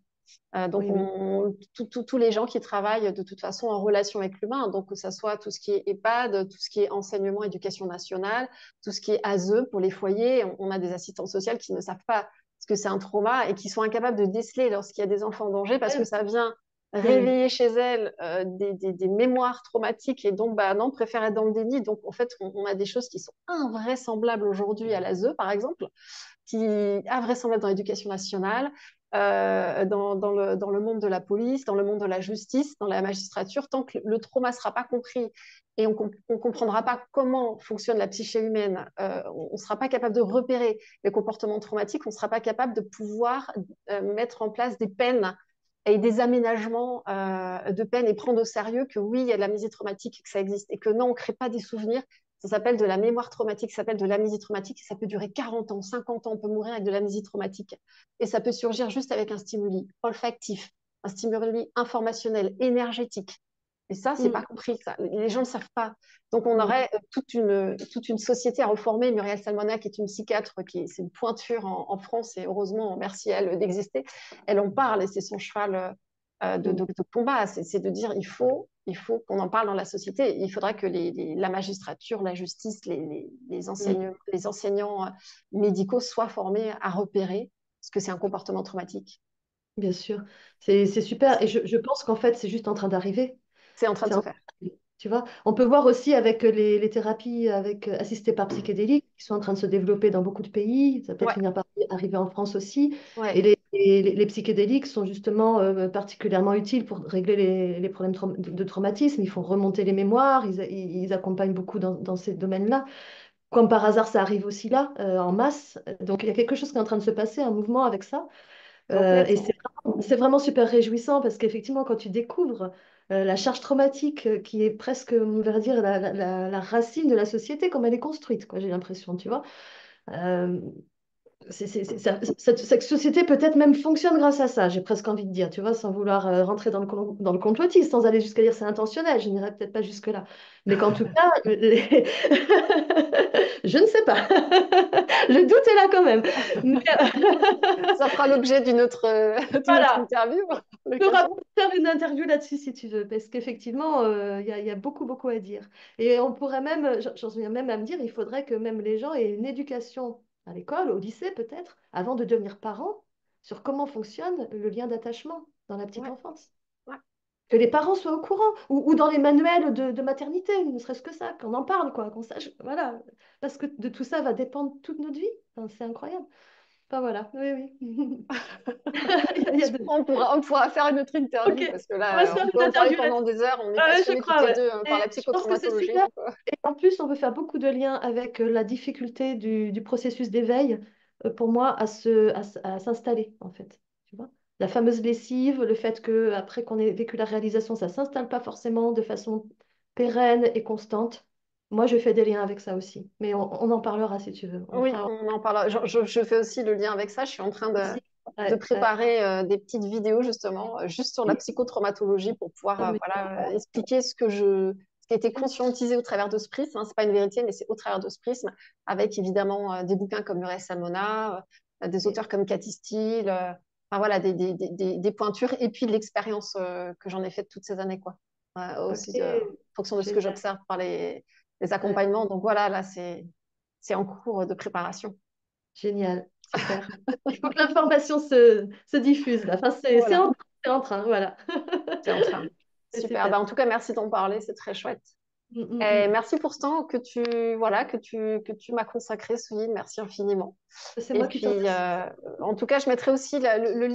Donc, Oui, oui. tous les gens qui travaillent de toute façon en relation avec l'humain, donc que ce soit tout ce qui est EHPAD, tout ce qui est enseignement, éducation nationale, tout ce qui est ASE pour les foyers, on a des assistantes sociales qui ne savent pas ce que c'est un trauma et qui sont incapables de déceler lorsqu'il y a des enfants en danger parce que Ouais. ça vient Oui, oui. réveiller chez elles des mémoires traumatiques et donc bah non, préfèrent être dans le déni. Donc en fait, on a des choses qui sont invraisemblables aujourd'hui à l'ASE, par exemple, qui invraisemblable dans l'éducation nationale, dans le monde de la police, dans le monde de la justice, dans la magistrature, tant que le trauma ne sera pas compris et on ne comprendra pas comment fonctionne la psyché humaine, on ne sera pas capable de repérer les comportements traumatiques, on ne sera pas capable de pouvoir mettre en place des peines et des aménagements de peine et prendre au sérieux que oui, il y a de l'amnésie traumatique, que ça existe et que non, on ne crée pas des souvenirs. Ça s'appelle de la mémoire traumatique, ça s'appelle de l'amnésie traumatique. Ça peut durer 40 ans, 50 ans, on peut mourir avec de l'amnésie traumatique. Et ça peut surgir juste avec un stimuli olfactif, un stimuli informationnel, énergétique. Et ça, c'est pas Mm, compris. Ça. Les gens ne le savent pas. Donc, on mm. aurait toute une société à reformer. Muriel Salmona, qui est une psychiatre, c'est une pointure en France, et heureusement, merci à elle d'exister. Elle en parle et c'est son cheval Mm. de combat. C'est de dire il faut qu'on en parle dans la société. Il faudrait que la magistrature, la justice, Mm. les enseignants médicaux soient formés à repérer ce que c'est un comportement traumatique. Bien sûr, c'est super. Et je pense qu'en fait, c'est juste en train d'arriver. C'est en train de C'est se en- faire. Tu vois, on peut voir aussi avec les thérapies assistées par psychédéliques qui sont en train de se développer dans beaucoup de pays. Ça va peut-être Ouais, finir par arriver en France aussi. Et ouais, les psychédéliques sont justement particulièrement utiles pour régler les problèmes de traumatisme. Ils font remonter les mémoires, ils accompagnent beaucoup dans ces domaines-là. Comme par hasard, ça arrive aussi là, en masse. Donc il y a quelque chose qui est en train de se passer, un mouvement avec ça. Et complètement. c'est vraiment super réjouissant parce qu'effectivement, quand tu découvres la charge traumatique qui est presque, on va dire, la racine de la société, comme elle est construite, quoi, j'ai l'impression, tu vois. Euh, Cette société peut-être même fonctionne grâce à ça, j'ai presque envie de dire, tu vois, sans vouloir rentrer dans le complotisme, sans aller jusqu'à dire c'est intentionnel, je n'irai peut-être pas jusque-là. Mais qu'en tout cas, je ne sais pas. Le doute est là quand même. Mais, Ça fera l'objet d'une autre voilà, interview, le on cas pourra échéant. faire une interview là-dessus si tu veux, parce qu'effectivement, il y a beaucoup, beaucoup à dire. Et on pourrait même, j'en viens même à me dire, il faudrait que même les gens aient une éducation à l'école, au lycée peut-être, avant de devenir parents, sur comment fonctionne le lien d'attachement dans la petite Ouais, enfance. ouais, Que les parents soient au courant, ou dans les manuels de maternité, ne serait-ce que ça, qu'on en parle, quoi, qu'on sache, voilà. Parce que de tout ça va dépendre toute notre vie. Enfin, c'est incroyable. Enfin voilà, oui, oui. Il y a de- On pourra faire une autre Ok, interview parce que on va se là, faire on peut une en parler interview pendant là-dessus. des heures. On est Ah ouais, je passionnés toutes crois, les ouais. deux par Et la je pense que c'est psychotraumatologie. super. Donc, Et en plus, on peut faire beaucoup de liens avec la difficulté du processus d'éveil, pour moi, à s'installer, en fait. Tu vois? La fameuse lessive, le fait que après qu'on ait vécu la réalisation, ça ne s'installe pas forcément de façon pérenne et constante. Moi, je fais des liens avec ça aussi. Mais on en parlera si tu veux. On oui, fera on en parlera. Je fais aussi le lien avec ça. Je suis en train aussi. de Ouais, ouais. préparer des petites vidéos justement juste sur la psychotraumatologie pour pouvoir Ah, mais voilà, expliquer ce qui a été conscientisé au travers de ce prisme. Hein. C'est pas une vérité, mais c'est au travers de ce prisme, avec évidemment des bouquins comme Murray Salmona, des et- auteurs comme Cathy Steele, enfin voilà, des pointures, et puis de l'expérience que j'en ai faite toutes ces années, quoi. ok, Aussi en fonction de ce que génial. j'observe par les Ouais, accompagnements. Donc voilà, là, c'est en cours de préparation. génial, super. Il faut que l'information se diffuse là. Enfin, Voilà, c'est en train, voilà. c'est en train. C'est Super. super. Bah, en tout cas, merci d'en parler, c'est très chouette. Mm, mm, Et mm. merci pour ce temps voilà, que tu m'as consacré, Souline. Merci infiniment. C'est Et moi qui te puis, remercie. en tout cas, je mettrai aussi le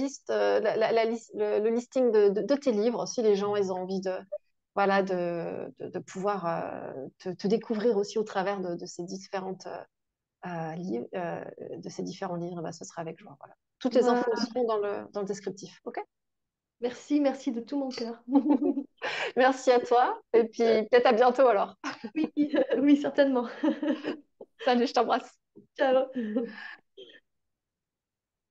listing de tes livres, si les gens ils ont envie voilà, de pouvoir te découvrir aussi au travers de ces différentes livres, de ces différents livres, bah, ce sera avec joie. Voilà. Toutes les Voilà. infos seront dans le descriptif. OK? Merci, merci de tout mon cœur. Merci à toi. Et puis, peut-être à bientôt alors. Oui, oui, certainement. Salut, je t'embrasse. Ciao.